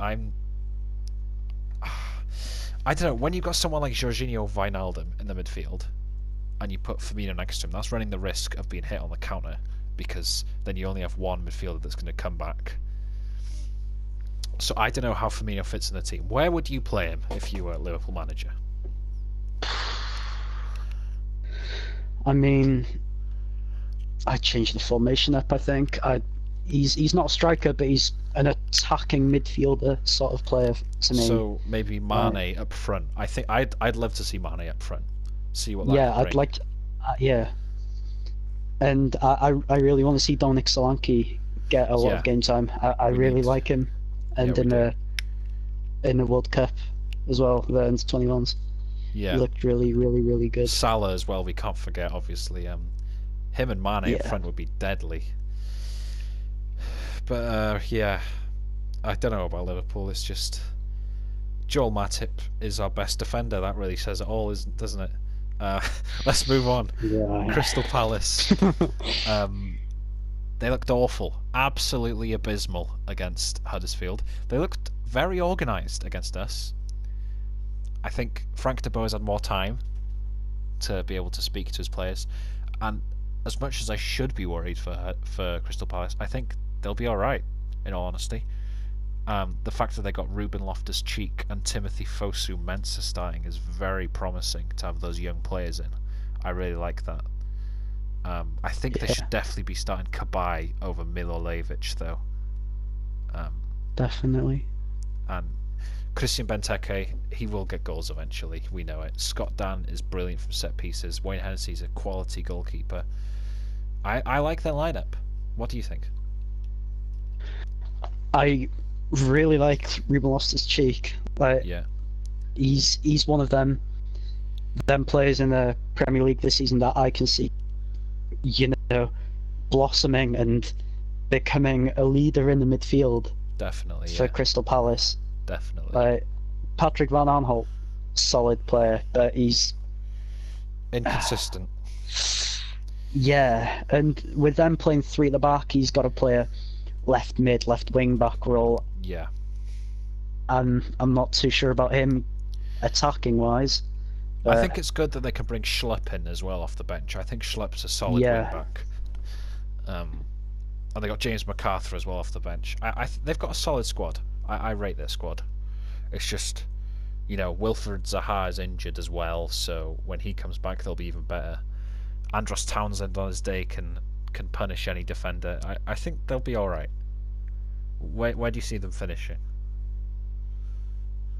I don't know, when you've got someone like Jorginho Wijnaldum in the midfield, and you put Firmino next to him, that's running the risk of being hit on the counter, because then you only have one midfielder that's going to come back. So I don't know how Firmino fits in the team. Where would you play him if you were a Liverpool manager?
I mean, I'd change the formation up. I think. He's not a striker, but he's an attacking midfielder sort of player to me.
So maybe Mane up front. I think I'd love to see Mane up front. See what that
Yeah,
can bring.
I'd like. Yeah, and I really want to see Dominic Solanke get a lot
Yeah.
of game time. I
We
really
need-
like him, and
we do.
in the World Cup as well, the under 21s.
Yeah.
He looked really, really, really good.
Salah as well, we can't forget, obviously. Him and Mane up
Yeah.
front would be deadly. But, yeah, I don't know about Liverpool. It's just Joel Matip is our best defender. That really says it all, doesn't it? Let's move on.
Yeah.
Crystal Palace. They looked awful. Absolutely abysmal against Huddersfield. They looked very organised against us. I think Frank de Boer has had more time to be able to speak to his players, and as much as I should be worried for Crystal Palace, I think they'll be all right. In all honesty, the fact that they got Ruben Loftus-Cheek and Timothy Fosu-Mensah starting is very promising to have those young players in. I really like that. I think they should definitely be starting Kabay over Milojevic though.
Definitely.
And Christian Benteke, he will get goals eventually. We know it. Scott Dan is brilliant from set pieces. Wayne Hennessy's a quality goalkeeper. I like their lineup. What do you think?
I really like Ruben Loftus-Cheek. Like,
Yeah,
he's one of them players in the Premier League this season that I can see, blossoming and becoming a leader in the midfield
definitely.
for
Yeah,
Crystal Palace.
definitely.
Like Patrick Van Aanholt, solid player, but he's
Inconsistent.
yeah. And with them playing three at the back, he's got to play a left mid, left wing back role.
Yeah.
And I'm not too sure about him attacking wise.
I think it's good that they can bring Schlupp in as well off the bench. I think Schlupp's a solid wing back. And they got James MacArthur as well off the bench. They've got a solid squad. I rate their squad. It's just, Wilfred Zaha is injured as well, so when he comes back, they'll be even better. Andros Townsend on his day can punish any defender. I think they'll be all right. Where do you see them finishing?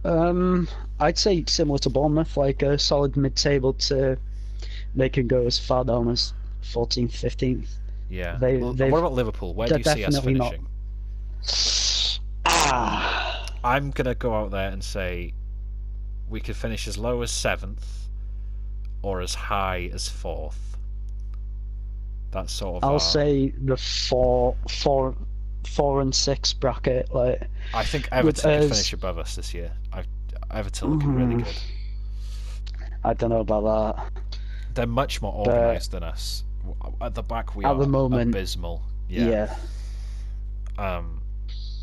I'd say similar to Bournemouth, like a solid mid-table to they can go as far down as 14th, 15th.
Yeah.
What
about Liverpool? Where do you see us finishing? I'm going to go out there and say we could finish as low as 7th or as high as 4th. That's sort of
I'll
our.
say the 4 and 6 bracket, like
I think
with
Everton could
us.
finish above us this year. Everton looking really
mm,
good.
I don't know about that,
They're much more
but
organised than us. At the back, we
at the
are
moment,
abysmal. Yeah.
yeah,
Um,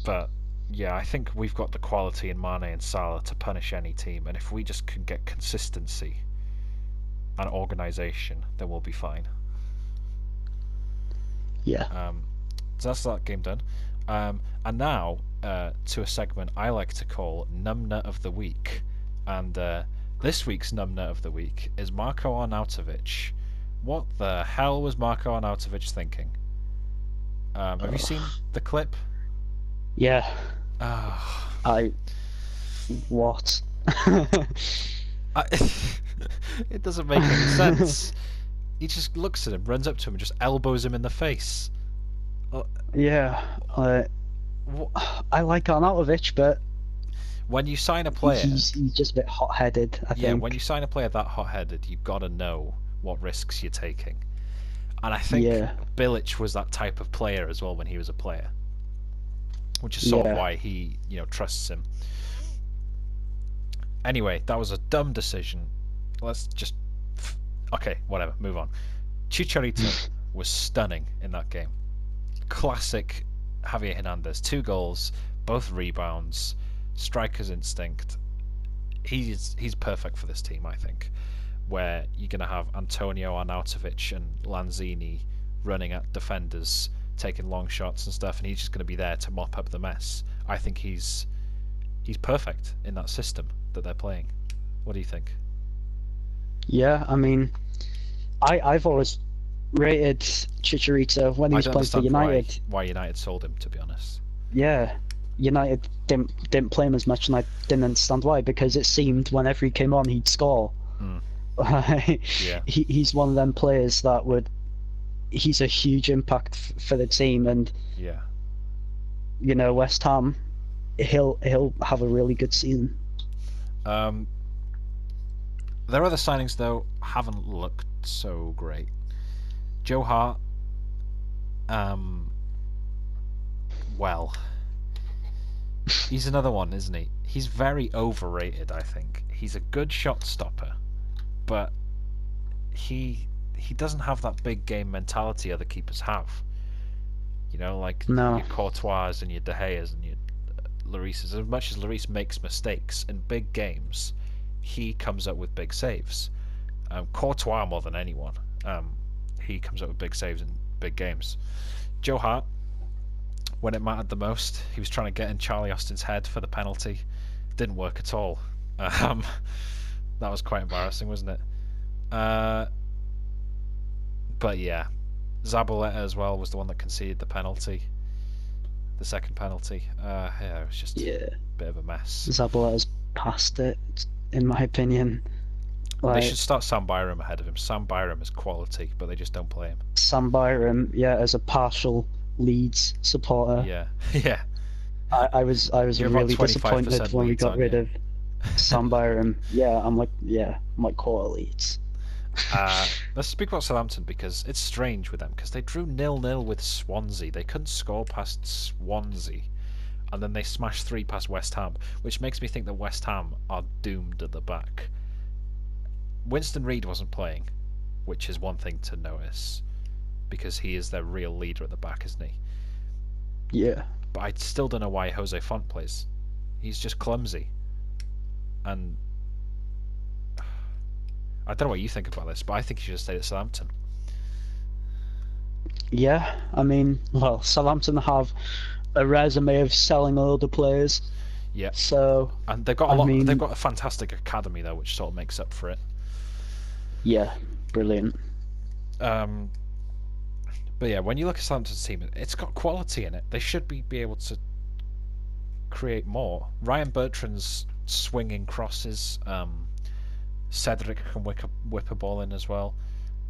but yeah, I think we've got the quality in Mane and Salah to punish any team, and if we just can get consistency and organisation, then we'll be fine.
yeah.
So that's that game done. And now to a segment I like to call Numnut of the Week. And this week's Numnut of the Week is Marko Arnautovic. What the hell was Marko Arnautovic thinking? Have you seen the clip?
Yeah,
Oh,
I what?
I, it doesn't make any sense. He just looks at him, runs up to him, and just elbows him in the face. Uh,
Yeah, I like Arnautovic, but
When you sign a player,
he's just a bit hot-headed, I
yeah, when you
think.
sign a player that hot-headed, you've got to know what risks you're taking. And I think
Yeah,
Bilic was that type of player as well when he was a player, which is sort of
yeah.
why he, trusts him. Anyway, that was a dumb decision. Let's just okay, whatever, move on. Chicharito was stunning in that game. Classic Javier Hernandez, 2 goals, both rebounds, striker's instinct. He's perfect for this team, I think. Where you're going to have Antonio Arnautovic and Lanzini running at defenders, taking long shots and stuff, and he's just going to be there to mop up the mess. I think he's perfect in that system that they're playing. What do you think?
Yeah, I mean, I've always rated Chicharito when he
I
was
don't
playing for
understand why
United.
United sold him, to be honest.
Yeah, United didn't play him as much, and I didn't understand why, because it seemed whenever he came on, he'd score.
Mm, yeah,
He's one of them players that would. He's a huge impact for the team, and
yeah.
West Ham, he'll have a really good season.
Um, their other signings though haven't looked so great. Joe Hart, well, he's another one, isn't he? He's very overrated, I think. He's a good shot stopper, but he doesn't have that big game mentality other keepers have. Like
No,
your Courtois and your De Geas and your Lloris's. As much as Lloris makes mistakes in big games, he comes up with big saves. Courtois more than anyone. He comes up with big saves in big games. Joe Hart, when it mattered the most, he was trying to get in Charlie Austin's head for the penalty. Didn't work at all. Um, that was quite embarrassing, wasn't it? But yeah, Zabaleta as well was the one that conceded the penalty, the second penalty. Yeah, it was just
yeah,
a bit of a mess.
Zabaleta's past it, in my opinion.
They should
Like
start Sam Byram ahead of him. Sam Byram is quality, but they just don't play him.
Sam Byram, yeah, as a partial Leeds supporter,
Yeah, yeah.
I was
You're about
really
25%
disappointed when we
Leeds,
got
aren't
rid
you?
of Sam Byram. I'm like quarter Leeds.
Let's speak about Southampton because it's strange with them because they drew 0-0 with Swansea. They couldn't score past Swansea, and then they smashed 3 past West Ham, which makes me think that West Ham are doomed at the back. Winston Reid wasn't playing, which is one thing to notice because he is their real leader at the back, isn't he?
Yeah,
But I still don't know why Jose Font plays. He's just clumsy. And I don't know what you think about this, but I think he should have stayed at Southampton.
yeah. I mean, well, Southampton have a resume of selling a load of players,
Yeah.
so
And they've got a
I
lot. They've
mean,
got a fantastic academy though, which sort of makes up for it.
yeah, brilliant.
Um, but yeah, when you look at Southampton's team, it's got quality in it. They should be able to create more. Ryan Bertrand's swinging crosses. Cedric can whip a ball in as well.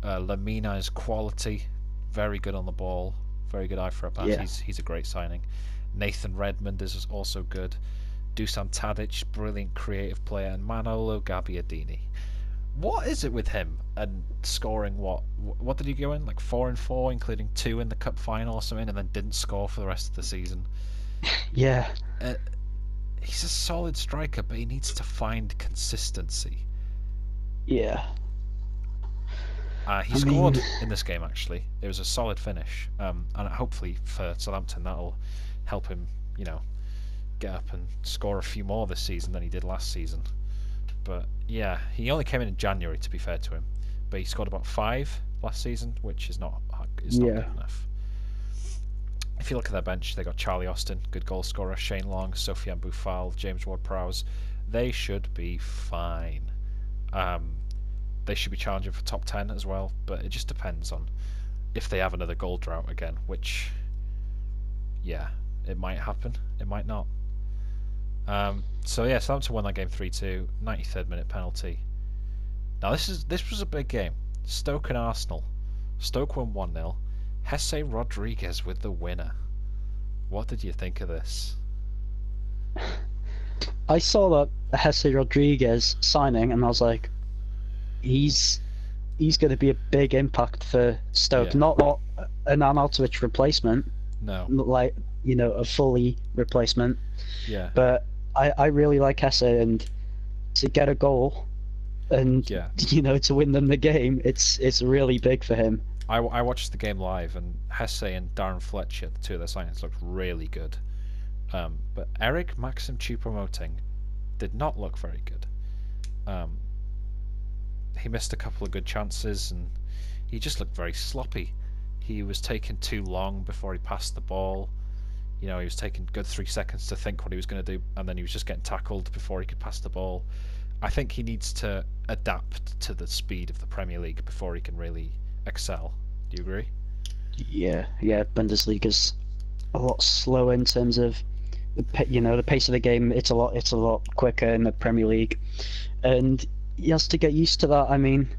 Lamina is quality, very good on the ball, very good eye for a pass.
Yeah,
He's a great signing. Nathan Redmond is also good. Dusan Tadic, brilliant creative player, and Manolo Gabbiadini. What is it with him and scoring what did he go in, like 4 and 4, including 2 in the cup final or something, and then didn't score for the rest of the season?
Yeah,
Uh, he's a solid striker, but he needs to find consistency.
yeah.
He
I mean,
scored in this game actually. It was a solid finish, and hopefully for Southampton that'll help him, get up and score a few more this season than he did last season. But yeah, he only came in January, to be fair to him, but he scored about 5 last season, which is not
yeah.
good enough. If you look at their bench, they got Charlie Austin, good goal scorer, Shane Long, Sofiane Boufal, James Ward-Prowse. They should be fine. Um, they should be challenging for top 10 as well, but it just depends on if they have another goal drought again, which, yeah, it might happen, it might not. So yeah, Southampton won that game 3-2, 93rd minute penalty. Now this was a big game. Stoke and Arsenal. Stoke won 1-0. Jesse Rodriguez with the winner. What did you think of this?
I saw that Jesse Rodriguez signing, and I was like, he's going to be a big impact for Stoke.
Yeah.
Not an Arnautovic replacement,
No.
like a fully replacement.
Yeah.
But I really like Hesse, and to get a goal and
Yeah.
to win them the game, it's really big for him.
I watched the game live, and Hesse and Darren Fletcher, the two of their signings, looked really good. But Eric Maxim Choupo-Moting did not look very good. He missed a couple of good chances, and he just looked very sloppy. He was taking too long before he passed the ball. He was taking a good 3 seconds to think what he was going to do, and then he was just getting tackled before he could pass the ball. I think he needs to adapt to the speed of the Premier League before he can really excel. Do you agree?
Yeah, yeah. Bundesliga's a lot slower in terms of the pace of the game. It's a lot quicker in the Premier League, and he has to get used to that. I mean,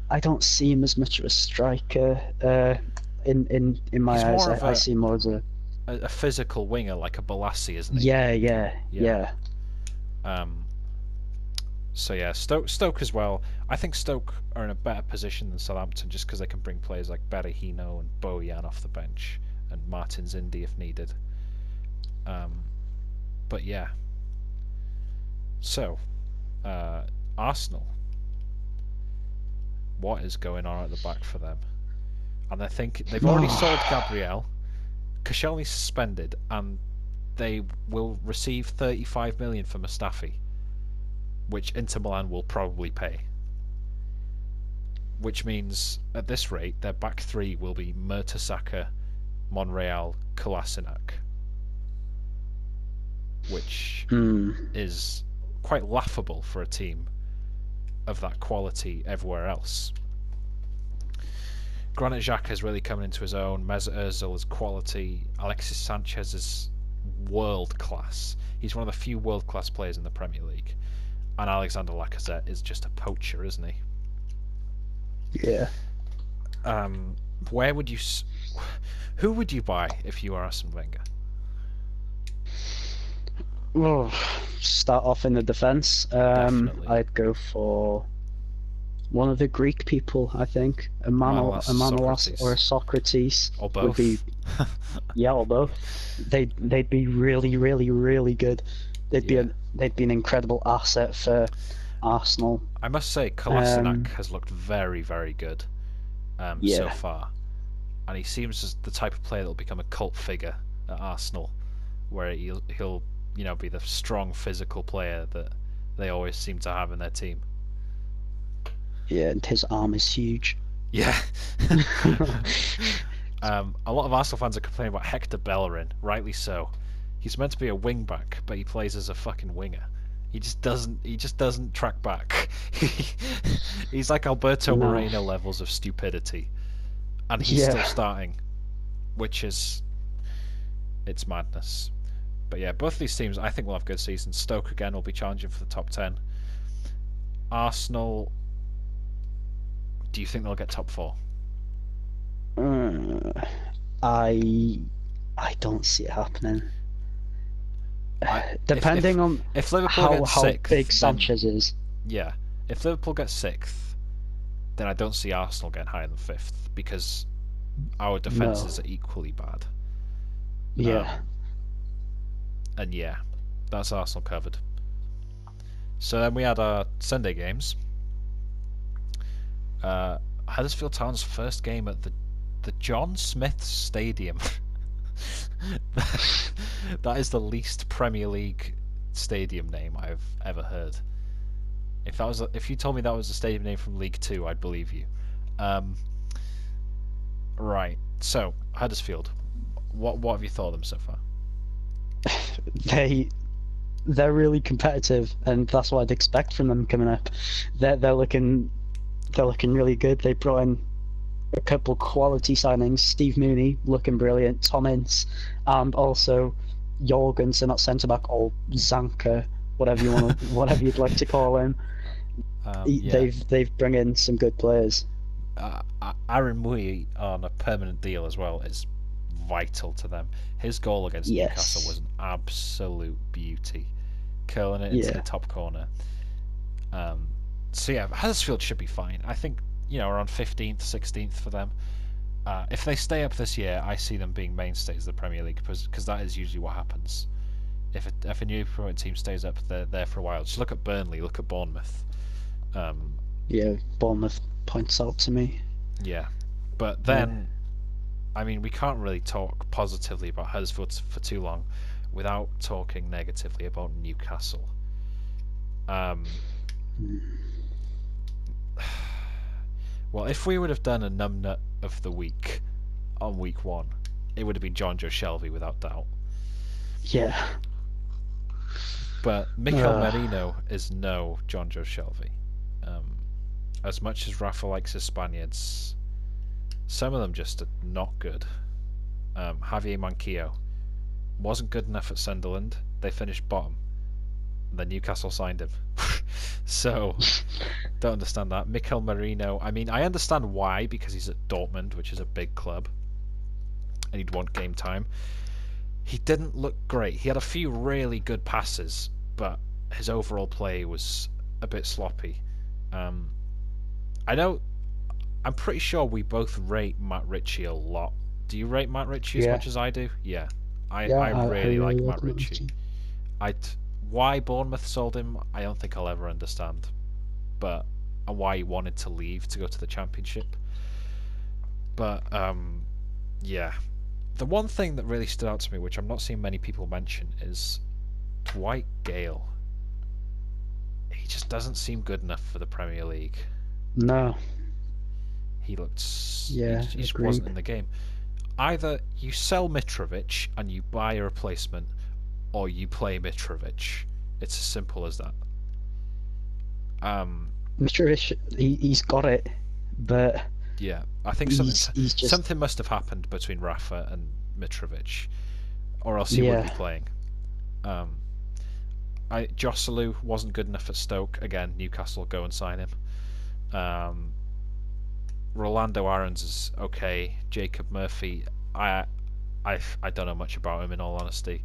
I don't see him as much of a striker. In my
He's
eyes,
more of
I see him more as
a physical winger, like a Balassi, isn't he?
yeah.
So yeah, Stoke as well. I think Stoke are in a better position than Southampton just because they can bring players like Berahino and Bojan off the bench, and Martin Zindi if needed. But yeah. So, Arsenal. What is going on at the back for them? And I think they've already sold Gabriel. Koscielny's suspended, and they will receive 35 million for Mustafi, which Inter Milan will probably pay. Which means, at this rate, their back three will be Mertesacker, Monreal, Kolasinac, which is quite laughable for a team of that quality everywhere else. Granit Xhaka is really coming into his own. Mesut Ozil is quality. Alexis Sanchez is world class. He's one of the few world class players in the Premier League. And Alexander Lacazette is just a poacher, isn't he?
Yeah.
Who would you buy if you were Arsene Wenger?
Oh, start off in the defence.
Definitely.
I'd go for one of the Greek people. I think a Manolas
Socrates.
or a Socrates
Or both.
would be. Yeah, or both. They'd be really, really, really good. They'd be an incredible asset for Arsenal.
I must say, Kolasinac has looked very, very good so far, and he seems as the type of player that will become a cult figure at Arsenal, where he'll be the strong physical player that they always seem to have in their team.
Yeah, and his arm is huge.
Yeah. A lot of Arsenal fans are complaining about Hector Bellerin, rightly so. He's meant to be a wing back, but he plays as a fucking winger. He just doesn't track back. He's like Alberto Moreno levels of stupidity, and he's still starting, which is it's madness. But yeah, both of these teams I think will have good seasons. Stoke again will be challenging for the top 10. Arsenal, do you think they'll get top 4?
I don't see it happening. Depending on
if Liverpool
how
sixth,
big Sanchez is.
yeah, if Liverpool get sixth, then I don't see Arsenal getting higher than fifth because our
No.
defences are equally bad.
Yeah.
Um, and yeah, that's Arsenal covered. So then we had our Sunday games. Uh, Huddersfield Town's first game at the John Smith Stadium. That is the least Premier League stadium name I've ever heard. If you told me that was a stadium name from League Two, I'd believe you. Um, right. So Huddersfield, what have you thought of them so far?
They they're really competitive, and that's what I'd expect from them coming up. They're looking really good. They brought in a couple quality signings. Steve Mooney looking brilliant. Tom Ince, and also Jorgensen at centre back, or Zanka, whatever you'd like to call him.
Yeah,
They've bring in some good players.
Aaron Mui on a permanent deal as well is vital to them. His goal against Newcastle was
Yes.
an absolute beauty, curling it into the
Yeah.
top corner. Um, so yeah, Huddersfield should be fine. I think around 15th, 16th for them. If they stay up this year, I see them being mainstays of the Premier League because that is usually what happens. If a new promoted team stays up, they're there for a while. Just look at Burnley, look at Bournemouth. Um,
Yeah. Bournemouth points out to me.
yeah, but
Yeah.
then I mean we can't really talk positively about Huddersfield for too long without talking negatively about Newcastle. Um, well, if we would have done a numbnut of the week on week one, it would have been John Joe Shelby without doubt.
Yeah.
But Mikel
Uh,
Merino is no John Joe Shelby. Um, as much as Rafa likes his Spaniards, some of them just are not good. Javier Manquillo wasn't good enough at Sunderland. They finished bottom. Then Newcastle signed him. So, don't understand that. Mikel Merino, I mean, I understand why, because he's at Dortmund, which is a big club, and he'd want game time. He didn't look great. He had a few really good passes, but his overall play was a bit sloppy. Um, I know. I'm pretty sure we both rate Matt Ritchie a lot. Do you rate Matt Ritchie as
yeah.
much as I do? Yeah,
Yeah.
I
I
really
really
like
like
Matt Ritchie.
Liverpool.
I why Bournemouth sold him, I don't think I'll ever understand. But and why he wanted to leave to go to the Championship. But yeah, the one thing that really stood out to me, which I'm not seeing many people mention, is Dwight Gale. He just doesn't seem good enough for the Premier League.
No.
He looked.
Yeah.
He just wasn't
Agreed.
in the game. Either you sell Mitrovic and you buy a replacement, or you play Mitrovic. It's as simple as that. Um,
Mitrovic, he's got it, but
yeah, I think
he's just
something must have happened between Rafa and Mitrovic, or else he would be
yeah.
playing. Um, Joselu wasn't good enough at Stoke. Again, Newcastle go and sign him. Um, Rolando Aarons is okay. Jacob Murphy, I don't know much about him in all honesty.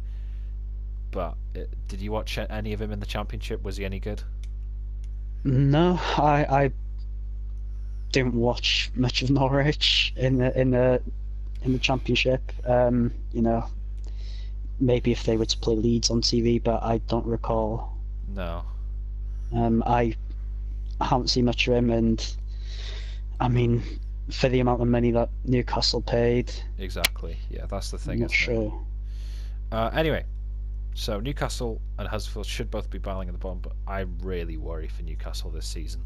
But did you watch any of him in the Championship? Was he any good?
No, I didn't watch much of Norwich in the Championship. Maybe if they were to play Leeds on TV, but I don't recall.
No.
I haven't seen much of him, and I mean, for the amount of money that Newcastle paid,
Exactly. Yeah, that's the
I'm
thing,
not
isn't it?
sure.
Anyway, so Newcastle and Huddersfield should both be battling at the bottom, but I really worry for Newcastle this season.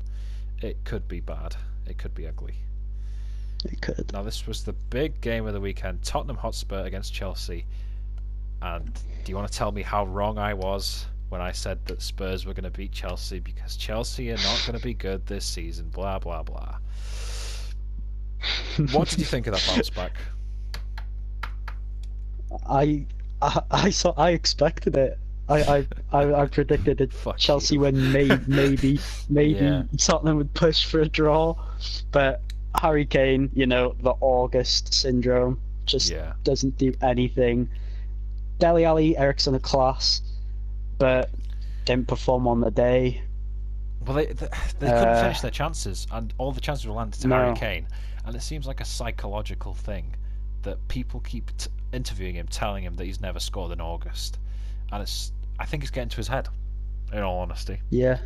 It could be bad. It could be ugly.
It could.
Now, this was the big game of the weekend: Tottenham Hotspur against Chelsea. And do you want to tell me how wrong I was when I said that Spurs were going to beat Chelsea because Chelsea are not going to be good this season? Blah blah blah. What did you think of that bounce back?
I I expected it. I predicted that
Fuck
Chelsea
you.
win.
Yeah,
Maybe Tottenham would push for a draw, but Harry Kane, the August syndrome, just
yeah.
doesn't do anything. Dele Alli, Ericsson a class, but didn't perform on the day.
Well, they couldn't
Uh,
finish their chances, and all the chances were landed to Harry
no.
Kane. And it seems like a psychological thing that people keep interviewing him, telling him that he's never scored in August, and I think it's getting to his head. In all honesty,
Yeah.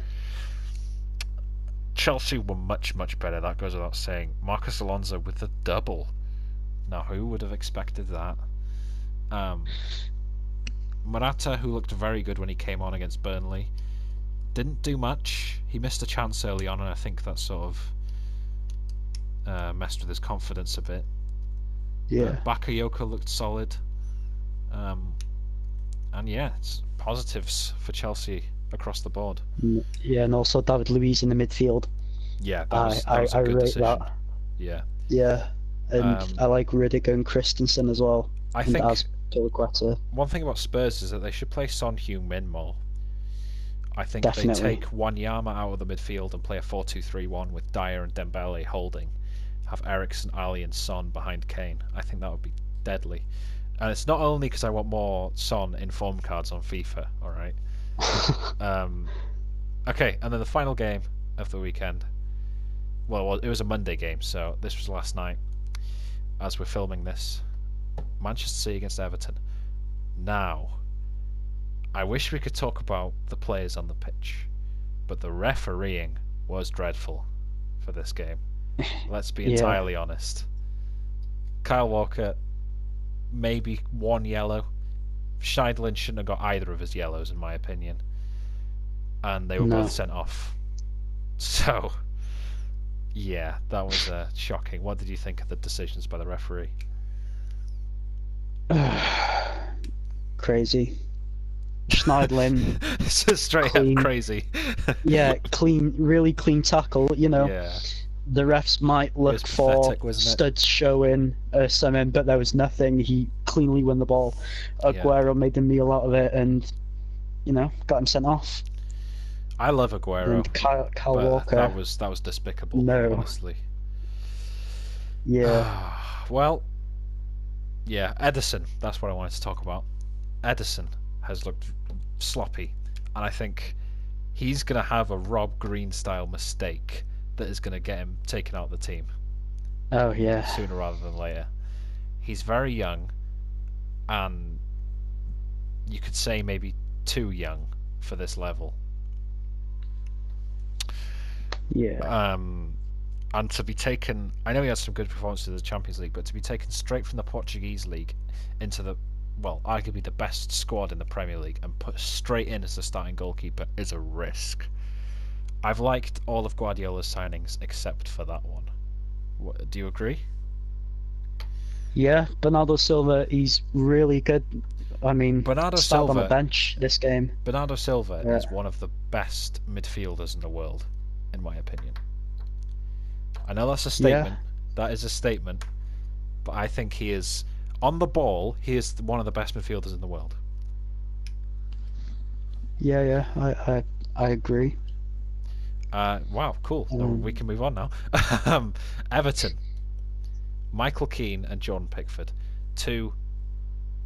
Chelsea were much better. That goes without saying. Marcus Alonso with the double. Now, who would have expected that? Um, Morata, who looked very good when he came on against Burnley, didn't do much. He missed a chance early on, and I think that sort of messed with his confidence a bit.
Yeah.
Bakayoko looked solid. Um, and yeah, it's positives for Chelsea across the board.
Yeah, and also David Luiz in the midfield.
Yeah,
I,
that
I,
was a
I
good
rate
decision.
that.
Yeah.
Yeah. And
Um,
I like Rudiger and Christensen as well.
I
And
think
as Piliqueta.
one thing about Spurs is that they should play Son Heung-min more. I think they
Definitely.
take Wanyama out of the midfield and play a 4-2-3-1 with Dyer and Dembele holding. Have Eriksen, Ali, and Son behind Kane. I think that would be deadly. And it's not only because I want more Son in form cards on FIFA. All right. Okay, and then the final game of the weekend. Well, it was a Monday game, so this was last night. As we're filming this, Manchester City against Everton. Now, I wish we could talk about the players on the pitch, but the refereeing was dreadful for this game. Let's be
Yeah.
entirely honest. Kyle Walker, maybe one yellow. Scheidlin shouldn't have got either of his yellows, in my opinion. And they were both
No.
sent off. So, yeah, that was shocking. What did you think of the decisions by the referee?
Crazy. Schneidlin,
It's just straight up
clean.
crazy.
Yeah, clean, really clean tackle.
Yeah,
The refs might
it was
look for
pathetic, wasn't it?
studs showing something, but there was nothing. He cleanly won the ball.
Yeah.
Aguero made a meal out of it and, got him sent off.
I love Aguero,
And Kyle
but
Walker,
that was despicable,
no.
honestly.
Yeah.
Well, yeah, Edison. That's what I wanted to talk about. Edison has looked sloppy, and I think he's going to have a Rob Green style mistake that is going to get him taken out of the team
Oh, yeah.
sooner rather than later. He's very young, and you could say maybe too young for this level.
Yeah.
And to be taken, I know he had some good performances in the Champions League, but to be taken straight from the Portuguese league into the, well, arguably the best squad in the Premier League and put straight in as the starting goalkeeper is a risk. I've liked all of Guardiola's signings except for that one. Do you agree?
Yeah, Bernardo Silva, he's really good. I mean,
Bernardo
started on the
Silva.
bench this game.
Bernardo Silva
Yeah.
is one of the best midfielders in the world, in my opinion. I know that's a statement.
Yeah.
That is a statement. But I think he is, on the ball, he is one of the best midfielders in the world.
Yeah, I agree.
Wow, cool. We can move on now. Everton. Michael Keane and Jordan Pickford. Two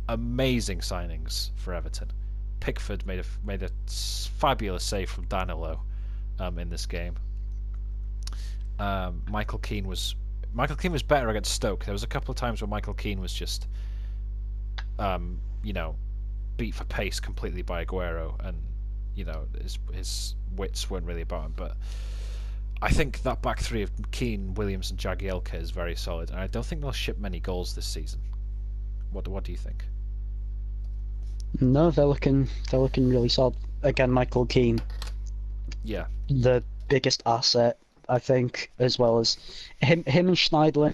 amazing signings for Everton. Pickford made a fabulous save from Danilo in this game. Michael Keane was better against Stoke. There was a couple of times where Michael Keane was just beat for pace completely by Aguero, and his wits weren't really about him. But I think that back three of Keane, Williams, and Jagielka is very solid, and I don't think they'll ship many goals this season. What do you think?
No, they're looking really solid. Again, Michael Keane,
Yeah,
the biggest asset, I think, as well as him and Schneidlin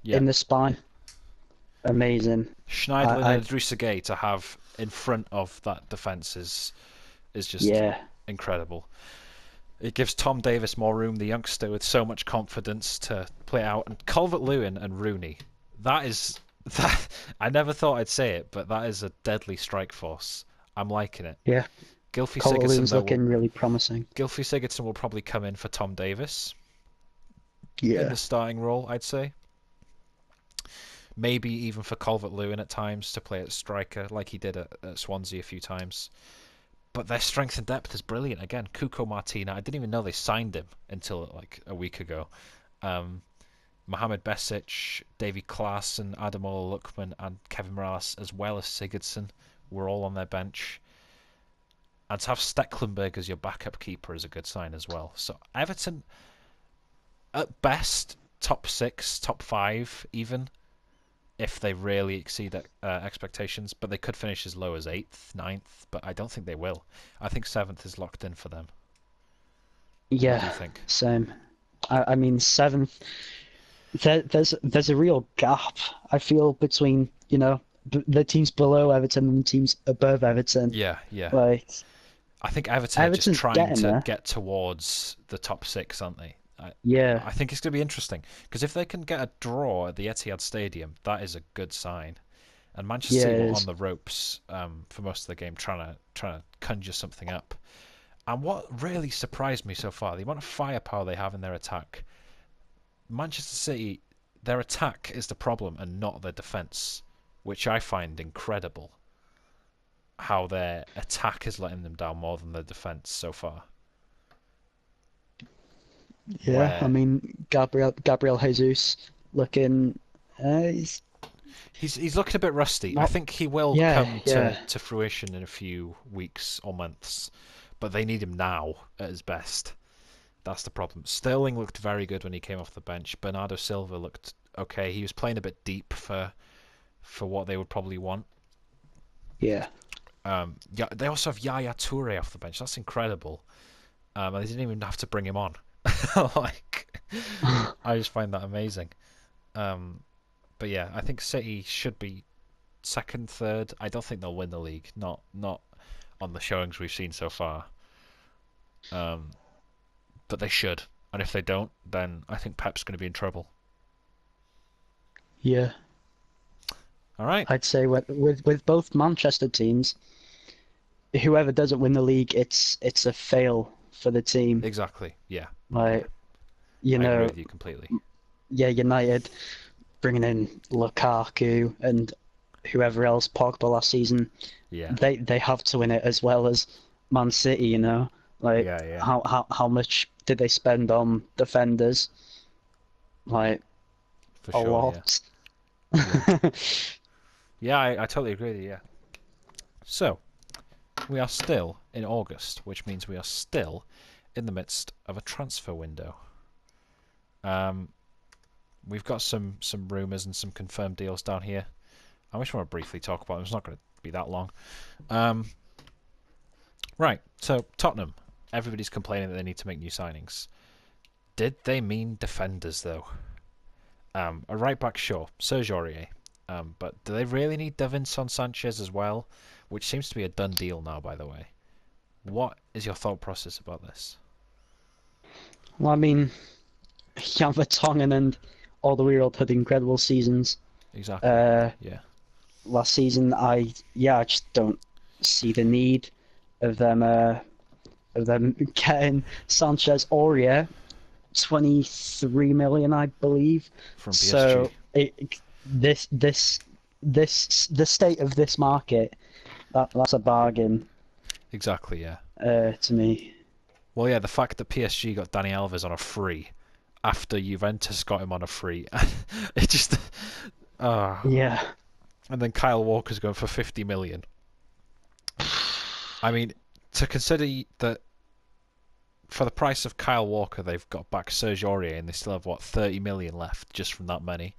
yeah.
in the spine. Amazing.
Schneidlin and Idrissa Gueye to have in front of that defence is just incredible. It gives Tom Davis more room, the youngster with so much confidence to play out. And Calvert-Lewin and Rooney, that I never thought I'd say it, but that is a deadly strike force. I'm liking it.
Yeah.
Gylfi
Calvert-Lewin's
Sigurdsson
looking really promising.
Gylfi Sigurdsson will probably come in for Tom Davis
Yeah.
in the starting role, I'd say. Maybe even for Calvert-Lewin at times to play at striker like he did at Swansea a few times. but their strength and depth is brilliant. Again, Cuco Martina, I didn't even know they signed him until like a week ago. Um, Mohamed Besic, Davy Klaassen, Ademola Lookman, and Kevin Morales, as well as Sigurdsson, were all on their bench. And to have Stecklenburg as your backup keeper is a good sign as well. So Everton, at best, top 6, top 5 even, if they really exceed expectations. But they could finish as low as 8th, 9th, but I don't think they will. I think 7th is locked in for them. What do
Yeah,
you think?
same. I mean, seventh. There's a real gap. I feel between the teams below Everton and the teams above Everton.
Yeah, yeah.
Like
I think Everton are just
Everton's
trying
getting
to
there.
get towards the top 6, aren't they?
Yeah,
I think it's going to be interesting because if they can get a draw at the Etihad Stadium, that is a good sign. And Manchester
yeah,
City
it
were on
is.
the ropes for most of the game, trying to conjure something up. And what really surprised me so far, the amount of firepower they have in their attack. Manchester City, their attack is the problem and not their defence, which I find incredible. How their attack is letting them down more than their defence so far.
Yeah, I
Where
mean Gabriel Jesus looking. He's
he's looking a bit rusty. I
not.
think he will
Yeah,
come
yeah,
to fruition in a few weeks or months, but they need him now at his best. That's the problem. Sterling looked very good when he came off the bench. Bernardo Silva looked okay. He was playing a bit deep for what they would probably want.
yeah,
Yeah, they also have Yaya Toure off the bench. That's incredible. And they didn't even have to bring him on. Like, I just find that amazing. Um, but yeah, I think City should be second, third. I don't think they'll win the league. Not on the showings we've seen so far. Um, but they should. And if they don't, then I think Pep's going to be in trouble.
yeah.
All right.
I'd say with both Manchester teams, whoever doesn't win the league, it's a fail for the team.
Exactly. Yeah. Yeah.
Like you
I agree
know,
with you completely.
yeah, United bringing in Lukaku and whoever else, Pogba last season,
Yeah.
they have to win it as well as Man City, Like
Yeah. Yeah.
how much did they spend on defenders? Like
For
a
sure. Yeah.
lot.
Yeah. Yeah. I totally agree with you. Yeah. So we are still in August, which means we are still in the midst of a transfer window. Um, we've got some rumours and some confirmed deals down here. I just want to briefly talk about them. It's not going to be that long. Um, right, so Tottenham. Everybody's complaining that they need to make new signings. Did they mean defenders, though? A right back, sure. Serge Aurier. But do they really need Davinson Sanchez as well? Which seems to be a done deal now, by the way. What is your thought process about this?
Well, I mean, Jan Vertonghen and Alderweireld had incredible seasons.
Exactly.
Uh,
Yeah.
Last season, I just don't see the need of them getting Sanchez Aurier, 23 million, I believe.
From PSG.
So the state of this market, that's a bargain
Exactly, yeah.
to me.
Well, yeah, the fact that PSG got Dani Alves on a free after Juventus got him on a free, it just, ah.
Yeah,
And then Kyle Walker's going for 50 million. I mean, to consider that for the price of Kyle Walker, they've got back Serge Aurier and they still have, what, 30 million left just from that money.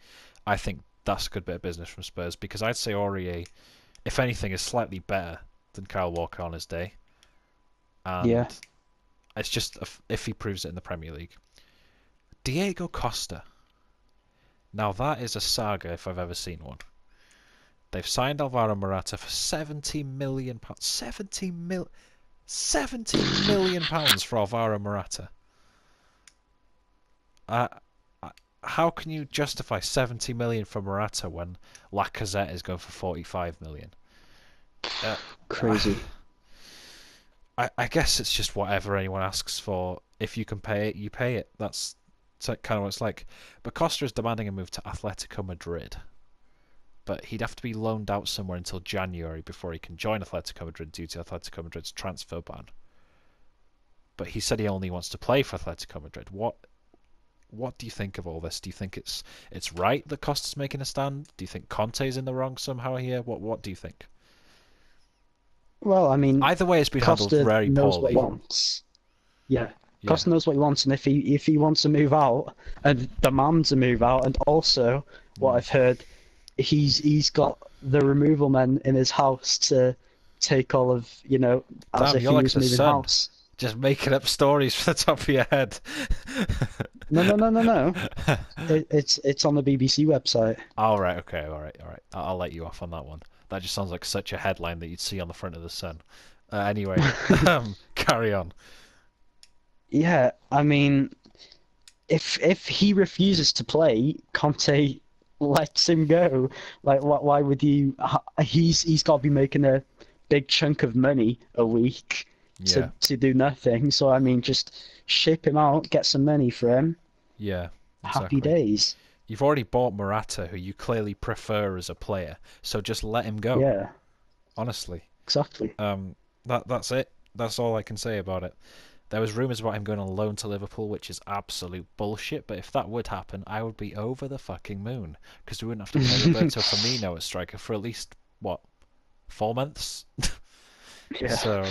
I think that's a good bit of business from Spurs because I'd say Aurier, if anything, is slightly better than Kyle Walker on his day. And
yeah.
it's just if he proves it in the Premier League. Diego Costa. Now that is a saga if I've ever seen one. They've signed Alvaro Morata for £70 million. £70 million for Alvaro Morata. Uh, how can you justify 70 million for Morata when Lacazette is going for 45 million? Uh,
Crazy.
I guess it's just whatever anyone asks for. If you can pay it, you pay it. That's kind of what it's like. But Costa is demanding a move to Atletico Madrid. but he'd have to be loaned out somewhere until January before he can join Atletico Madrid due to Atletico Madrid's transfer ban. But he said he only wants to play for Atletico Madrid. What do you think of all this? Do you think it's right that Costa's making a stand? Do you think Conte's in the wrong somehow here? What do you think?
Well, I mean,
Either way, it's been handled
Costa
very
knows what
poorly.
he wants. Yeah,
Yeah.
Costa knows what he wants, and if he wants to move out and demands a move out, and also what
Mm.
I've heard, he's got the removal men in his house to take all of, as
Damn,
if
you're
he
like
was
the
moving
Sun.
house.
Just making up stories from the top of your head.
No, no, no, no, no. It's on the BBC website.
All right, okay, all right, all right. I'll let you off on that one. That just sounds like such a headline that you'd see on the front of the Sun. Anyway, carry on.
Yeah, I mean, if he refuses to play, Conte lets him go. Like, why would you? He's got to be making a big chunk of money a week
Yeah,
to do nothing. So I mean, just ship him out, get some money for him.
yeah,
Happy
exactly.
days.
You've already bought Morata, who you clearly prefer as a player, so just let him go.
Yeah,
Honestly,
exactly.
that's it. That's all I can say about it. There was rumours about him going on loan to Liverpool, which is absolute bullshit. But if that would happen, I would be over the fucking moon because we wouldn't have to play Roberto Firmino at striker for at least what 4 months.
Yeah.
So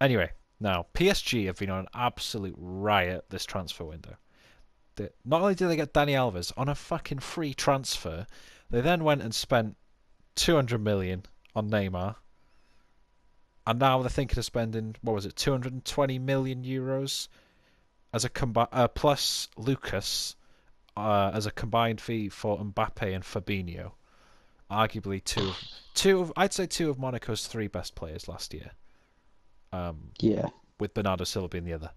anyway, now PSG have been on an absolute riot this transfer window. Not only did they get Dani Alves on a fucking free transfer, they then went and spent 200 million on Neymar, and now they're thinking of spending, what was it, 220 million euros as a plus Lucas as a combined fee for Mbappe and Fabinho. Arguably I'd say two of Monaco's three best players last year.
Yeah.
With Bernardo Silva being the other.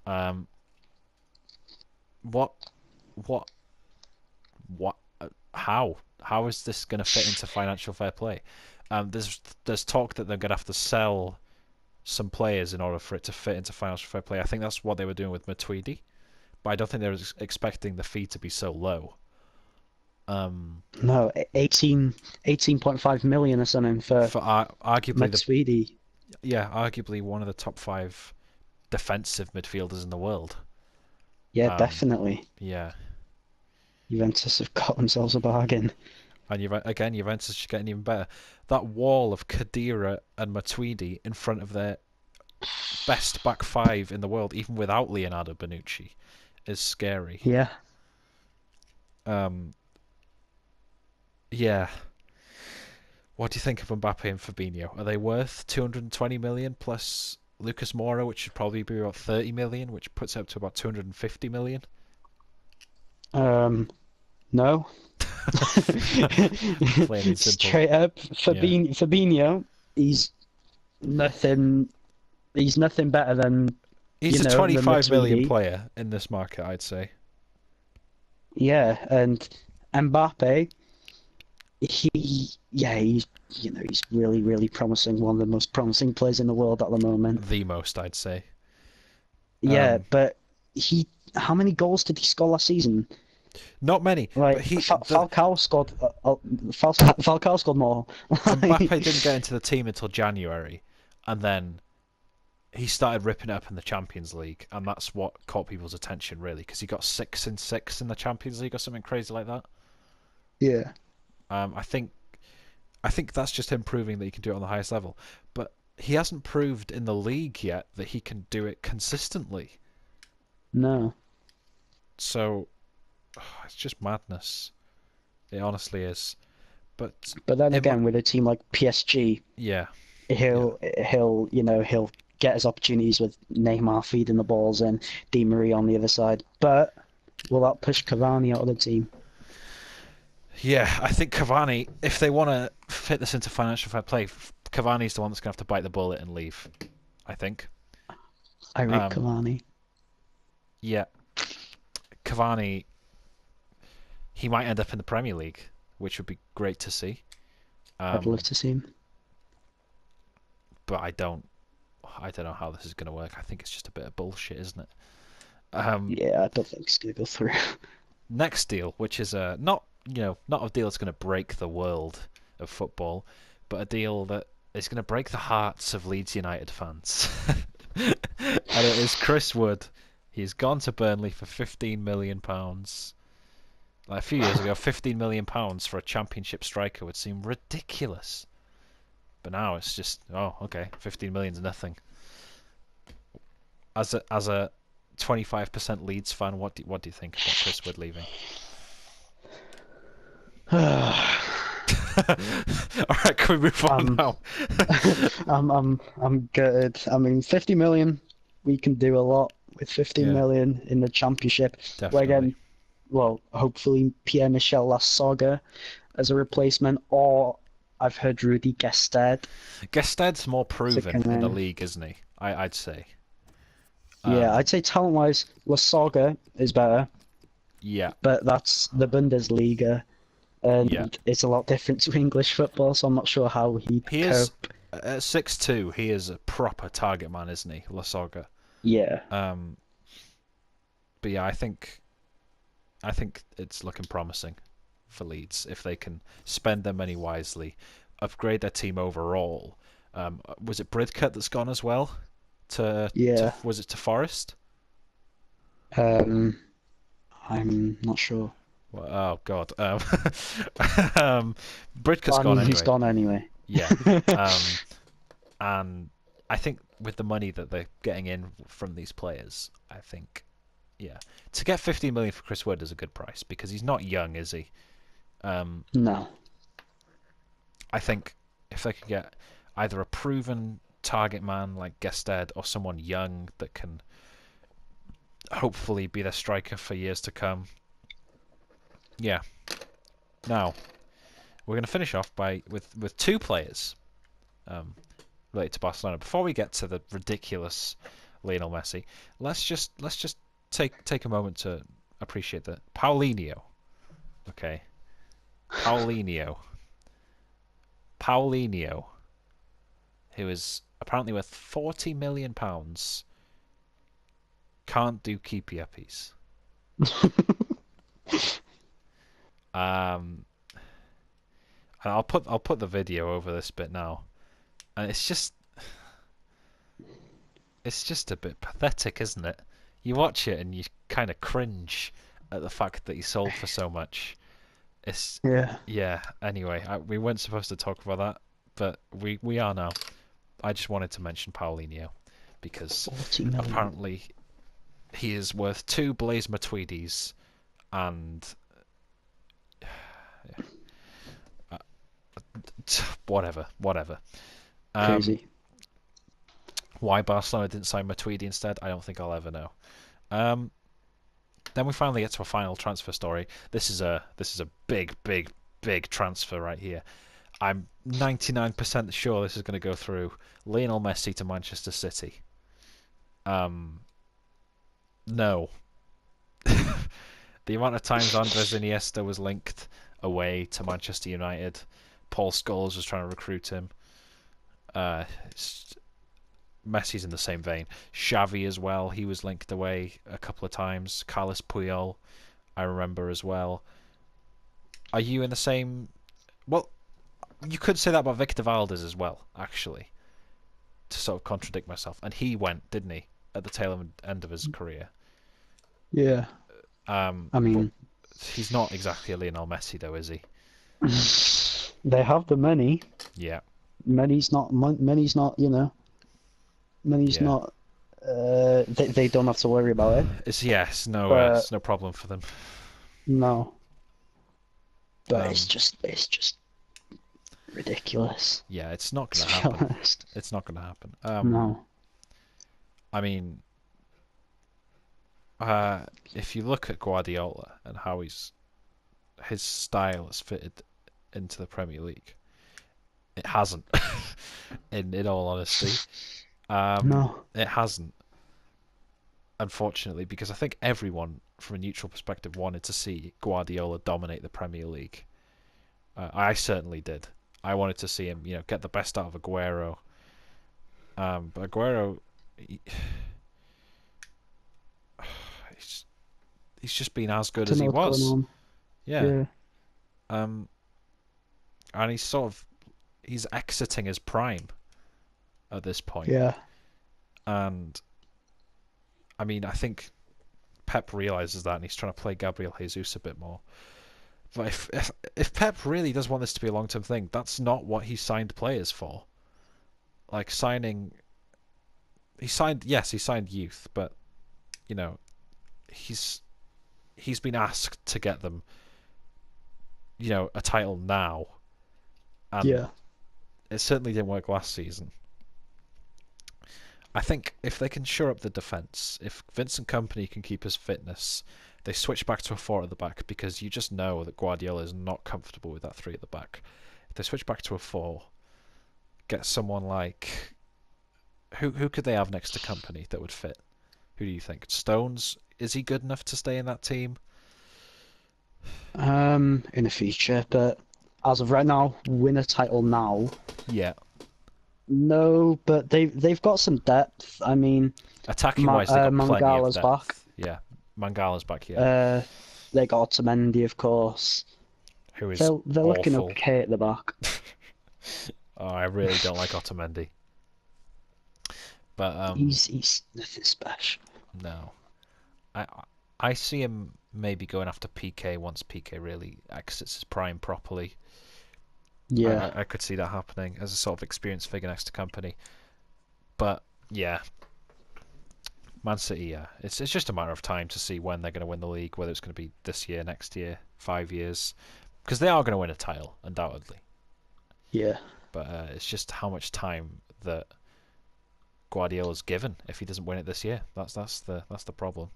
Um, what, what, what? How is this going to fit into financial fair play? There's talk that they're going to have to sell some players in order for it to fit into financial fair play. I think that's what they were doing with Matuidi, but I don't think they were expecting the fee to be so low.
No, 18.5 million or something for
Arguably
Matuidi.
arguably one of the top five defensive midfielders in the world.
Yeah, definitely.
Yeah.
Juventus have got themselves a bargain.
And Juventus is getting even better. That wall of Khedira and Matuidi in front of their best back five in the world, even without Leonardo Bonucci, is scary.
Yeah.
Yeah. What do you think of Mbappe and Fabinho? Are they worth 220 million plus Lucas Moura, which should probably be about 30 million, which puts it up to about 250 million?
No.
Plain and simple.
Straight up, Fabinho, he's nothing. He's nothing better than
He's a
the
25 million
Matuidi.
player in this market, I'd say.
Yeah, and Mbappe, he's he's really, really promising. One of the most promising players in the world at the moment.
The most, I'd say.
Yeah, but how many goals did he score last season?
Not many.
Like
But
Falcao scored. Falcao scored more.
Mbappe didn't get into the team until January, and then he started ripping it up in the Champions League, and that's what caught people's attention really, because he got 6 in 6 in the Champions League or something crazy like that.
Yeah.
I think that's just him proving that he can do it on the highest level, but he hasn't proved in the league yet that he can do it consistently.
No.
So it's just madness. It honestly is. But
then again, with a team like PSG,
yeah,
he'll get his opportunities with Neymar feeding the balls and Di Maria on the other side. But will that push Cavani out of the team?
Yeah, I think Cavani, if they want to fit this into financial fair play, Cavani's the one that's going to have to bite the bullet and leave, I think.
I rate Cavani.
Yeah. Cavani, he might end up in the Premier League, which would be great to see.
I'd love to see him.
But I don't know how this is going to work. I think it's just a bit of bullshit, isn't it?
Yeah, I don't think it's going to go through.
Next deal, which is not not a deal that's going to break the world of football, but a deal that is going to break the hearts of Leeds United fans. And it is Chris Wood. He's gone to Burnley for £15 million. Like a few years ago, £15 million for a Championship striker would seem ridiculous. But now it's just, oh, okay, 15 million's nothing. As a 25% Leeds fan, what do you think about Chris Wood leaving? All right, can we move on now?
I'm gutted. I mean, 50 million, we can do a lot with 15
Yeah,
million in the Championship. We're
definitely.
getting, well, hopefully Pierre-Michel Lasogga as a replacement, or I've heard Rudy Gestede
Gested's more
to
proven
come
in the
in.
league, isn't he? I'd say.
Yeah,
Um,
I'd say talent-wise, Lasogga is better,
yeah,
but that's the Bundesliga,
yeah.
and it's a lot different to English football, so I'm not sure how he'd
He is
cope.
at 6'2". He is a proper target man, isn't he, Lasogga?
Yeah,
Um, but yeah, I think it's looking promising for Leeds if they can spend their money wisely, upgrade their team overall. Was it Bridcut that's gone as well? To
yeah.
was it to Forest?
Um, I'm not sure.
Well, oh God, um, Bridcut's
I
gone
mean, he's
anyway.
gone anyway.
Yeah, um, and I think with the money that they're getting in from these players, I think, yeah, to get 15 million for Chris Wood is a good price because he's not young, is he? Um,
No.
I think if they could get either a proven target man like Gested or someone young that can hopefully be their striker for years to come. Yeah. Now we're going to finish off with two players related to Barcelona. Before we get to the ridiculous Lionel Messi, let's just take a moment to appreciate that Paulinho. Okay, Paulinho, Paulinho, who is apparently worth £40 million, can't do keepy uppies. Um, and I'll put the video over this bit now, and it's just a bit pathetic, isn't it? You watch it and you kind of cringe at the fact that he sold for so much. It's
Yeah.
yeah. Anyway, we weren't supposed to talk about that, but we are now. I just wanted to mention Paulinho because
40 million.
apparently he is worth two Blaise Matuidis and uh, whatever. Um,
Crazy.
why Barcelona didn't sign Matuidi instead, I don't think I'll ever know. Um, then we finally get to a final transfer story. This is a big transfer right here. I'm 99% sure this is going to go through. Lionel Messi to Manchester City. No. The amount of times Andres Iniesta was linked away to Manchester United, Paul Scholes was trying to recruit him. Uh, Messi's in the same vein. Xavi as well. He was linked away a couple of times. Carlos Puyol, I remember as well. Are you in the same? Well, you could say that about Victor Valdes as well, actually, to sort of contradict myself. And he went, didn't he, at the tail end of his career?
Yeah. I
But
mean,
he's not exactly a Lionel Messi, though, is he?
they have the money.
Yeah,
Money's not, money's
yeah.
not, they don't have to worry about it.
It's
But
no problem for them.
no. But it's
Um,
just, it's just ridiculous,
yeah, it's not
to
gonna
be
happen.
honest.
It's not gonna happen.
No.
I mean, if you look at Guardiola and how his style has fitted into the Premier League, it hasn't. In all honesty,
No.
it hasn't. Unfortunately, because I think everyone, from a neutral perspective, wanted to see Guardiola dominate the Premier League. I certainly did. I wanted to see him, get the best out of Aguero. But Aguero, he's, he's just been as good
Don't
as
know
he
what's going
was.
on.
Yeah.
Yeah.
Um, and he's exiting his prime at this point.
Yeah.
And I mean, I think Pep realizes that, and he's trying to play Gabriel Jesus a bit more. But if Pep really does want this to be a long term thing, that's not what he signed players for. Like he signed youth, but you know he's been asked to get them, a title now, and
Yeah.
it certainly didn't work last season. I think if they can shore up the defence, if Vincent Company can keep his fitness, they switch back to a four at the back, because you just know that Guardiola is not comfortable with that three at the back. If they switch back to a four, get someone like who could they have next to Company that would fit? Who do you think? Stones, is he good enough to stay in that team?
In the future, but as of right now, win a title now.
Yeah.
No, but they've got some depth. I mean,
Attacking wise, they got plenty of
Mangala's back.
depth. Yeah. Mangala's back, yeah.
Uh, they got Otamendi, of course.
Who is
They're looking
awful.
okay at the back.
Oh, I really don't like Otamendi. But
He's nothing special.
no. I I see him maybe going after PK once PK really exits his prime properly.
Yeah.
I could see that happening as a sort of experienced figure next to Company. But yeah, Man City, yeah, it's just a matter of time to see when they're going to win the league, whether it's going to be this year, next year, 5 years, because they are going to win a title undoubtedly.
Yeah.
But it's just how much time that Guardiola's given if he doesn't win it this year. That's the problem.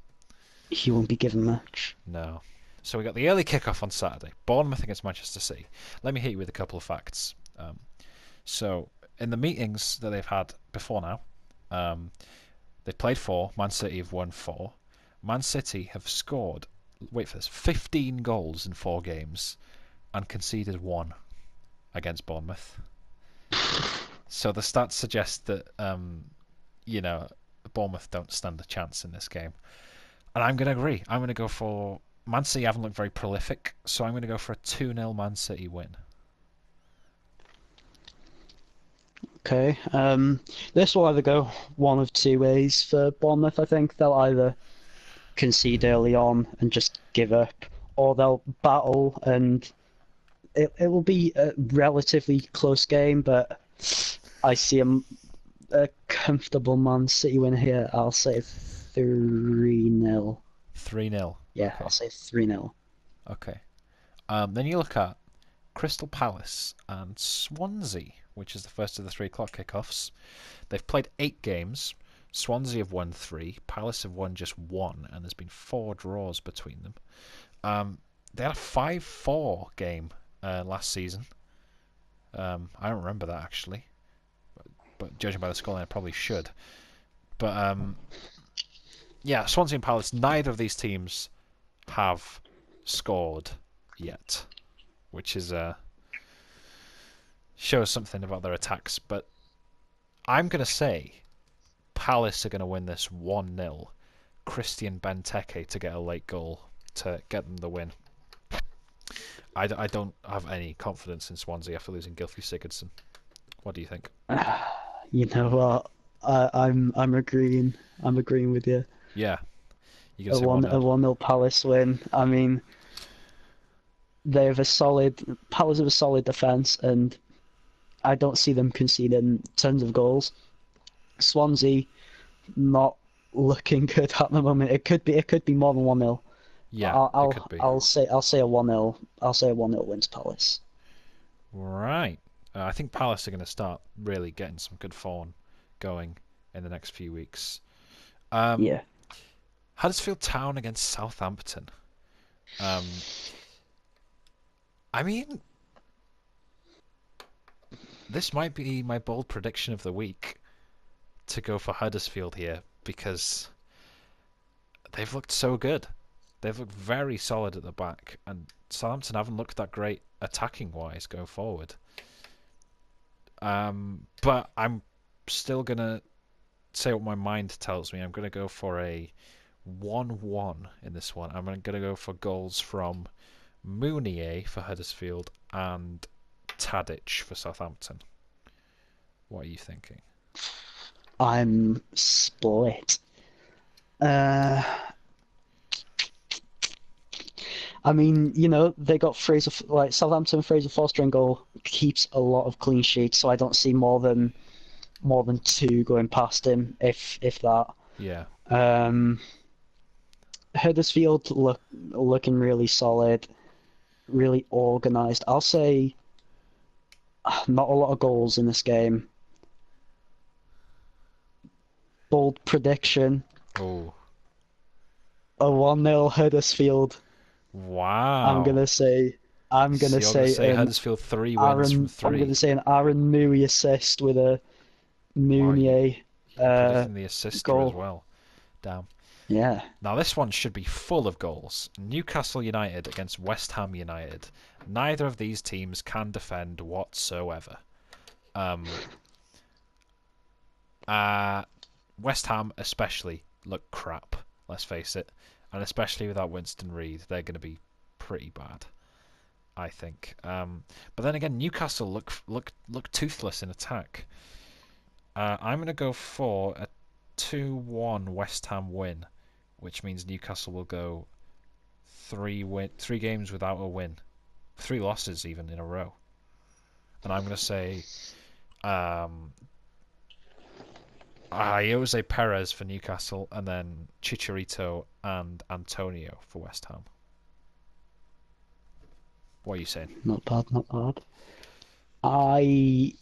He won't be given much.
No. So we got the early kickoff on Saturday. Bournemouth against Manchester City. Let me hit you with a couple of facts. So in the meetings that they've had before now, they've played 4. Man City have won 4. Man City have scored, wait for this, 15 goals in 4 games and conceded 1 against Bournemouth. So the stats suggest that Bournemouth don't stand a chance in this game. And I'm going to agree. I'm going to go for Man City. Haven't looked very prolific, so I'm going to go for a 2-0 Man City win.
Okay. This will either go one of two ways for Bournemouth. I think they'll either concede early on and just give up, or they'll battle and it will be a relatively close game. But I see a comfortable Man City win here. I'll say 3-0.
3-0.
Yeah,
Okay.
I'll say 3-0.
Okay. Then you look at Crystal Palace and Swansea, which is the first of the 3 o'clock kickoffs. They've played 8 games. Swansea have won 3. Palace have won just 1, and there's been 4 draws between them. They had a 5-4 game last season. I don't remember that actually, but judging by the scoreline, I probably should. But yeah, Swansea and Palace, neither of these teams have scored yet, which is shows something about their attacks. But I'm going to say Palace are going to win this 1-0. Christian Benteke to get a late goal to get them the win. I don't have any confidence in Swansea after losing Gylfi Sigurdsson. What do you think?
You know what? I'm agreeing. I'm agreeing with you.
Yeah, you can
A
say
one
1-0.
1-0 Palace win. I mean, they have a solid Palace have a solid defense, and I don't see them conceding tons of goals. Swansea not looking good at the moment. It could be more than 1-0.
Yeah, it could be.
I'll say a 1-0. I'll say a 1-0 wins Palace.
Right. I think Palace are going to start really getting some good form going in the next few weeks.
Yeah.
Huddersfield Town against Southampton. I mean, this might be my bold prediction of the week to go for Huddersfield here, because they've looked so good. They've looked very solid at the back, and Southampton haven't looked that great attacking wise going forward. But I'm still gonna say what my mind tells me. I'm gonna go for a 1-1 in this one. I'm gonna go for goals from Mounier for Huddersfield, and Tadic for Southampton. What are you thinking?
I'm split. Uh, I mean, they got Southampton. Fraser Forster in goal keeps a lot of clean sheets, so I don't see more than two going past him, if that.
Yeah.
Um, Huddersfield looking really solid, really organised. I'll say not a lot of goals in this game. Bold prediction:
Oh.
a 1-0 Huddersfield. I'm
Wow.
gonna say I'm
So
gonna
you're going to
say
say
an
Huddersfield 3 wins from
Aaron. I'm gonna
3.
say an Aaron Mooney assist with a
Wow,
Mounier
you're
uh,
predicting the assister as
goal.
well. Damn.
Yeah,
Now this one should be full of goals. Newcastle United against West Ham United. Neither of these teams can defend whatsoever. Um, uh, West Ham especially look crap. Let's face it, and especially without Winston Reid, they're going to be pretty bad, I think. But then again, Newcastle look toothless in attack. I'm going to go for a 2-1 West Ham win, which means Newcastle will go 3 games without a win, 3 losses even in a row. And I'm going to say Jose Perez for Newcastle, and then Chicharito and Antonio for West Ham. What are you saying?
not bad, not bad. I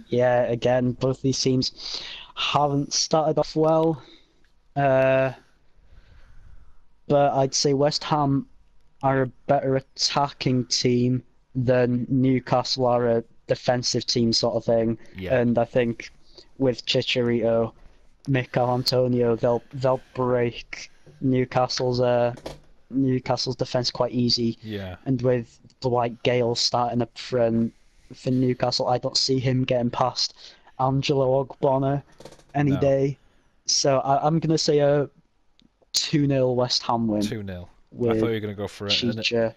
yeah, again, both these teams haven't started off well. Uh, but I'd say West Ham are a better attacking team than Newcastle are a defensive team sort of thing.
Yeah,
And I think with Chicharito, Mikel Antonio, they'll break Newcastle's defense quite easy.
yeah,
And with Dwight Gale starting up front for Newcastle, I don't see him getting past Angelo Ogbonna any
no,
day. So I'm gonna say a 2-0 West Ham win
2-0. I thought
with
you were going to go for it.
Chicha.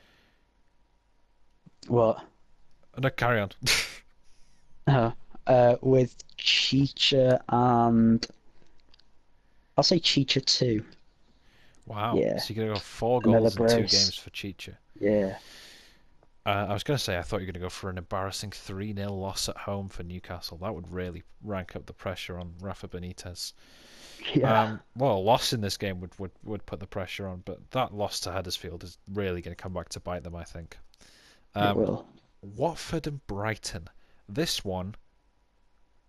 What?
No, carry on.
Uh, with Chicha and I'll say Chicha 2.
Wow,
Yeah,
so you're going to go 4
another
goals in 2
brace.
games for Chicha.
Yeah.
I was going to say I thought you were going to go for an embarrassing 3-0 loss at home for Newcastle. That would really rank up the pressure on Rafa Benitez.
Yeah,
Well, a loss in this game would put the pressure on, but that loss to Huddersfield is really going to come back to bite them, I think.
it
Um,
will.
Watford and Brighton. This one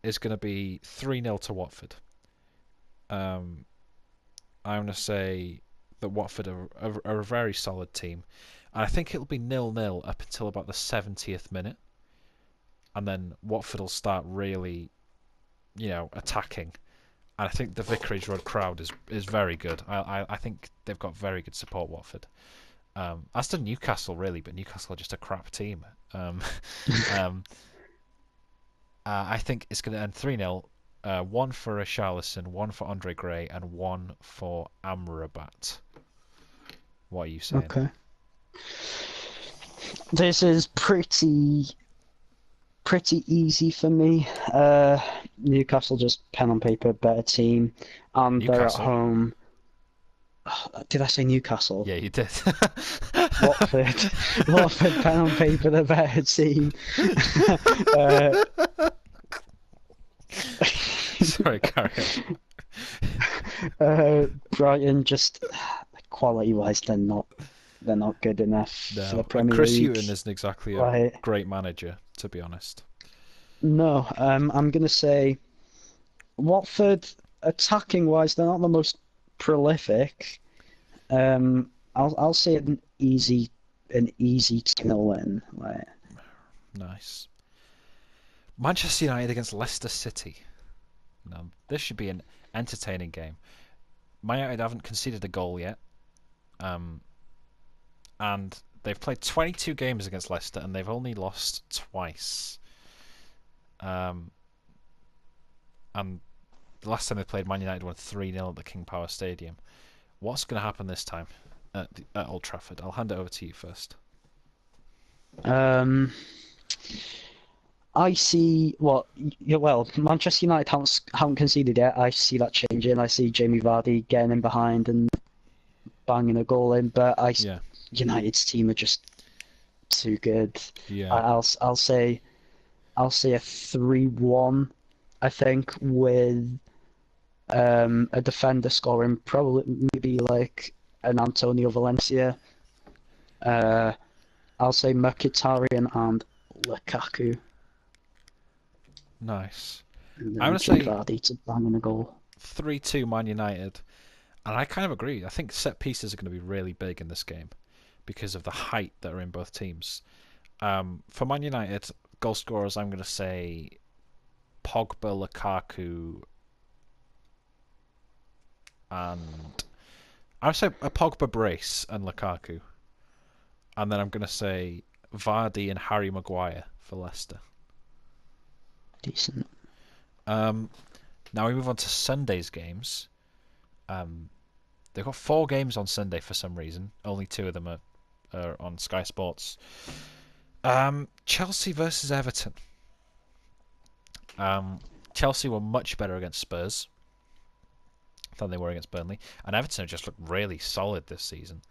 is going to be 3-0 to Watford. I'm going to say that Watford are a very solid team. And I think it'll be 0-0 up until about the 70th minute. And then Watford will start really, attacking. And I think the Vicarage Road crowd is very good. I think they've got very good support, Watford. As to Newcastle, really, but Newcastle are just a crap team. Um, I think it's going to end 3-0. One for Richarlison, one for Andre Gray, and one for Amrabat. What are you saying?
Okay. This is pretty easy for me. Newcastle just pen on paper better team, and they're at
Newcastle?
home. Did I say Newcastle?
Yeah, you did.
Watford, Watford pen on paper the better team. uh,
Sorry, carry
Brighton just quality wise they're not good enough
on.
for the
No, and
Premier
Chris
League.
Hughton isn't exactly a
Like
great manager, to be honest.
no, I'm gonna say Watford attacking wise they're not the most prolific. I'll say an easy 2-0 win. Like
Nice. Manchester United against Leicester City. Now, this should be an entertaining game. Man United haven't conceded a goal yet. And they've played 22 games against Leicester and they've only lost twice. And the last time they played, Man United won 3-0 at the King Power Stadium. What's going to happen this time? at Old Trafford? I'll hand it over to you first.
Um, I see what yeah, well, Manchester United haven't conceded yet. I see that changing. I see Jamie Vardy getting in behind and banging a goal in, but
Yeah,
United's team are just too good.
yeah,
I'll say a 3-1. I think with a defender scoring probably maybe like an Antonio Valencia. Uh, I'll say Mkhitaryan and Lukaku,
nice.
and
I'm
then
gonna
Jamie
say
Vardy to bang in a goal.
3-2 Man United, and I kind of agree. I think set pieces are going to be really big in this game because of the height that are in both teams. For Man United goal scorers, I'm going to say Pogba, Lukaku, and I would say a Pogba brace and Lukaku, and then I'm going to say Vardy and Harry Maguire for Leicester.
Decent.
Um, Now we move on to Sunday's games. They've got 4 games on Sunday for some reason. Only 2 of them are on Sky Sports. Chelsea versus Everton. Chelsea were much better against Spurs than they were against Burnley, and Everton have just looked really solid this season.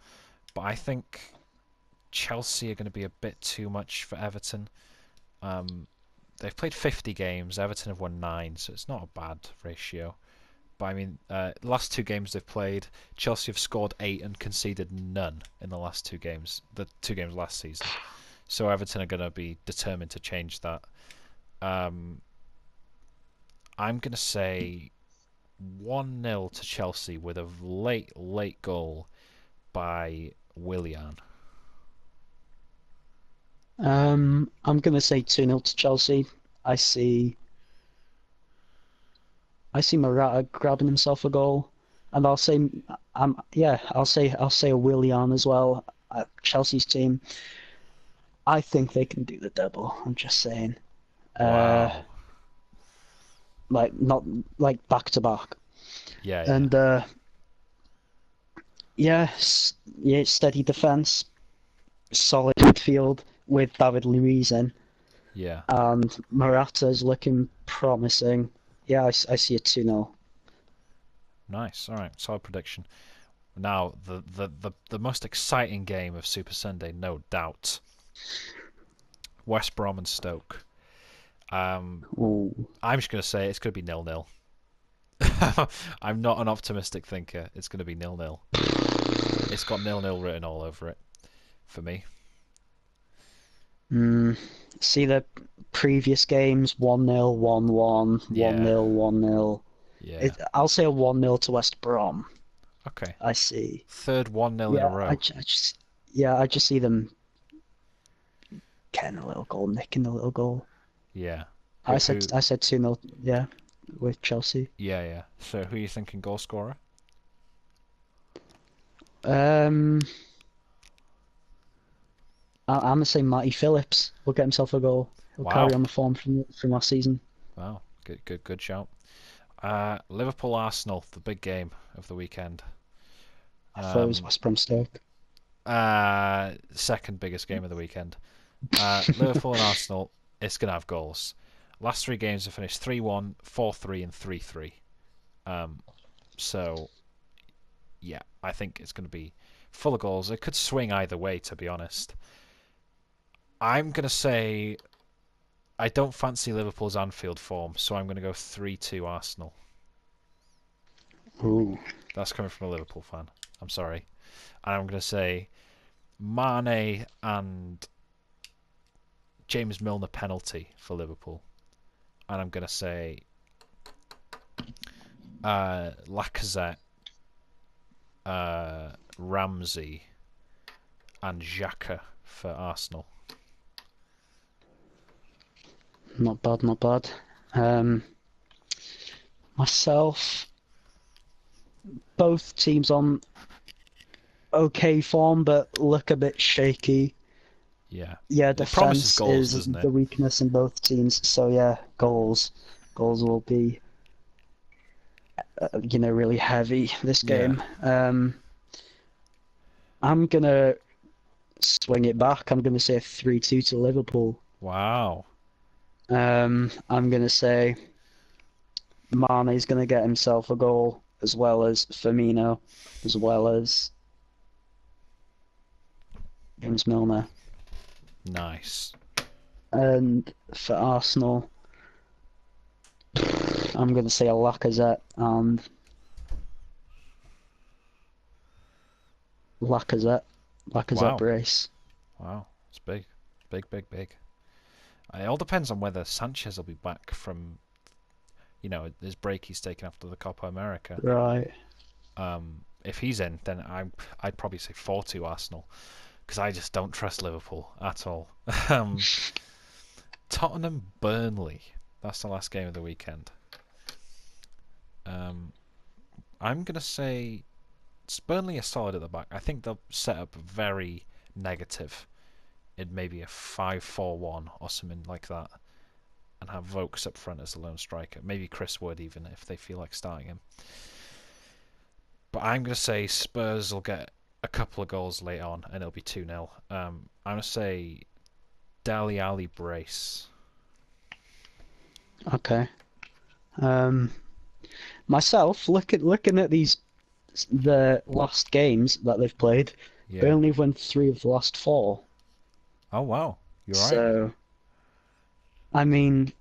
But I think Chelsea are going to be a bit too much for Everton. They've played 50 games. Everton have won 9, so it's not a bad ratio. But I mean, last 2 games they've played, Chelsea have scored 8 and conceded none in the last 2 games. The 2 games last season. So Everton are going to be determined to change that. I'm going to say 1-0 to Chelsea with a late goal by Willian.
I'm gonna say 2-0 to Chelsea. I see I see Morata grabbing himself a goal, and I'll say a Willian as well. Chelsea's team, I think they can do the double. I'm just saying, uh,
Wow.
like not like back to back,
Yeah, yeah,
and yeah, yeah, steady defense, solid midfield with David Luiz in,
yeah.
and Morata's looking promising. Yeah, I see a 2-0.
Nice. All right, solid prediction. Now, the most exciting game of Super Sunday, no doubt. West Brom and Stoke.
Ooh.
I'm just going to say it's going to be 0-0. I'm not an optimistic thinker. It's going to be 0-0. It's got 0-0 written all over it for me.
Mm, see the previous games 1-0, 1-1,
Yeah,
1-0, 1-0.
yeah.
I'll say a 1-0 to West Brom.
Okay.
I see.
Third 1-0 in a
Yeah,
row.
I just see them getting a little goal, nicking a little goal.
Yeah.
I
Who
said
who?
I said 2-0, yeah, with Chelsea.
Yeah, yeah. So who are you thinking goal scorer?
Um, I'm gonna say Matty Phillips will get himself a goal. He'll carry
Wow.
on the form from last season.
Wow. Good shout. Liverpool Arsenal, the big game of the weekend.
I thought it was
Um,
West Brom Stoke.
Second biggest game of the weekend. Liverpool and Arsenal, it's going to have goals. Last 3 games have finished 3-1, 4-3, and 3-3. So, yeah, I think it's going to be full of goals. It could swing either way, to be honest. I'm going to say I don't fancy Liverpool's Anfield form, so I'm going to go 3-2 Arsenal.
Ooh.
That's coming from a Liverpool fan. I'm sorry. And I'm going to say Mane and James Milner penalty for Liverpool. And I'm going to say Lacazette, Ramsey, and Xhaka for Arsenal.
Not bad, not bad. Um, Myself, both teams on okay form, but look a bit shaky.
Yeah.
Yeah,
It promises
defense
goals,
is
doesn't
the
it?
weakness in both teams. So yeah, goals will be, really heavy this
Yeah.
game. I'm gonna swing it back. I'm gonna say 3-2 to Liverpool.
Wow.
I'm gonna say Mane's gonna get himself a goal, as well as Firmino, as well as James Milner.
Nice.
And for Arsenal, I'm gonna say a Lacazette and Lacazette
Wow.
brace.
Wow. It's big. Big, big, big. It all depends on whether Sanchez will be back from, his break he's taken after the Copa America.
Right.
If he's in, then I'd probably say 4-2 Arsenal, because I just don't trust Liverpool at all. um, Tottenham Burnley. That's the last game of the weekend. Um, I'm gonna say Burnley are solid at the back. I think they'll set up very negative in maybe a 5-4-1 or something like that, and have Vokes up front as the lone striker. Maybe Chris Wood even, if they feel like starting him. But I'm going to say Spurs will get a couple of goals late on, and it'll be 2-0. I'm going to say Dali Ali brace.
Okay. Um, Myself, looking at the last games that they've played,
Yeah.
Burnley have won 3 of the last 4.
Oh, wow. You're right.
So, I mean,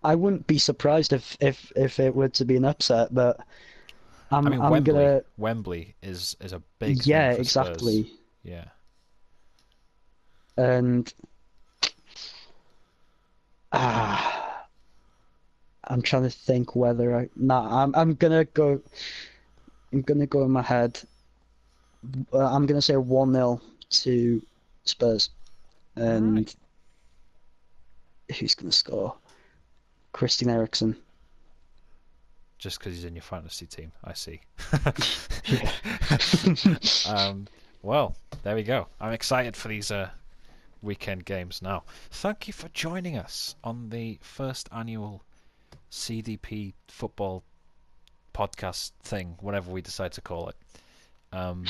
I wouldn't be surprised if it were to be an upset, but
I
I'm
mean,
I'm
Wembley.
gonna
Wembley is a big thing
yeah,
for Spurs.
exactly.
Yeah.
And ah, I'm trying to think whether I'm gonna go in my head. I'm gonna say 1-0 to Spurs.
Right.
And who's gonna score? Christian Eriksen.
Just because he's in your fantasy team, I see.
Yeah.
um, well, there we go. I'm excited for these weekend games now. Thank you for joining us on the first annual CDP football podcast thing, whatever we decide to call it. Um,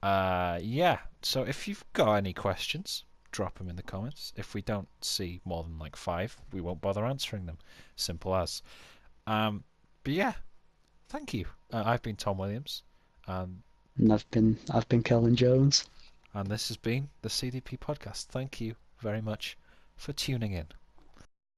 yeah. So if you've got any questions, drop them in the comments. If we don't see more than like 5, we won't bother answering them. Simple as. But yeah, thank you. I've been Tom Williams, um,
And I've been Kellen Jones.
and this has been the CDP podcast. Thank you very much for tuning in.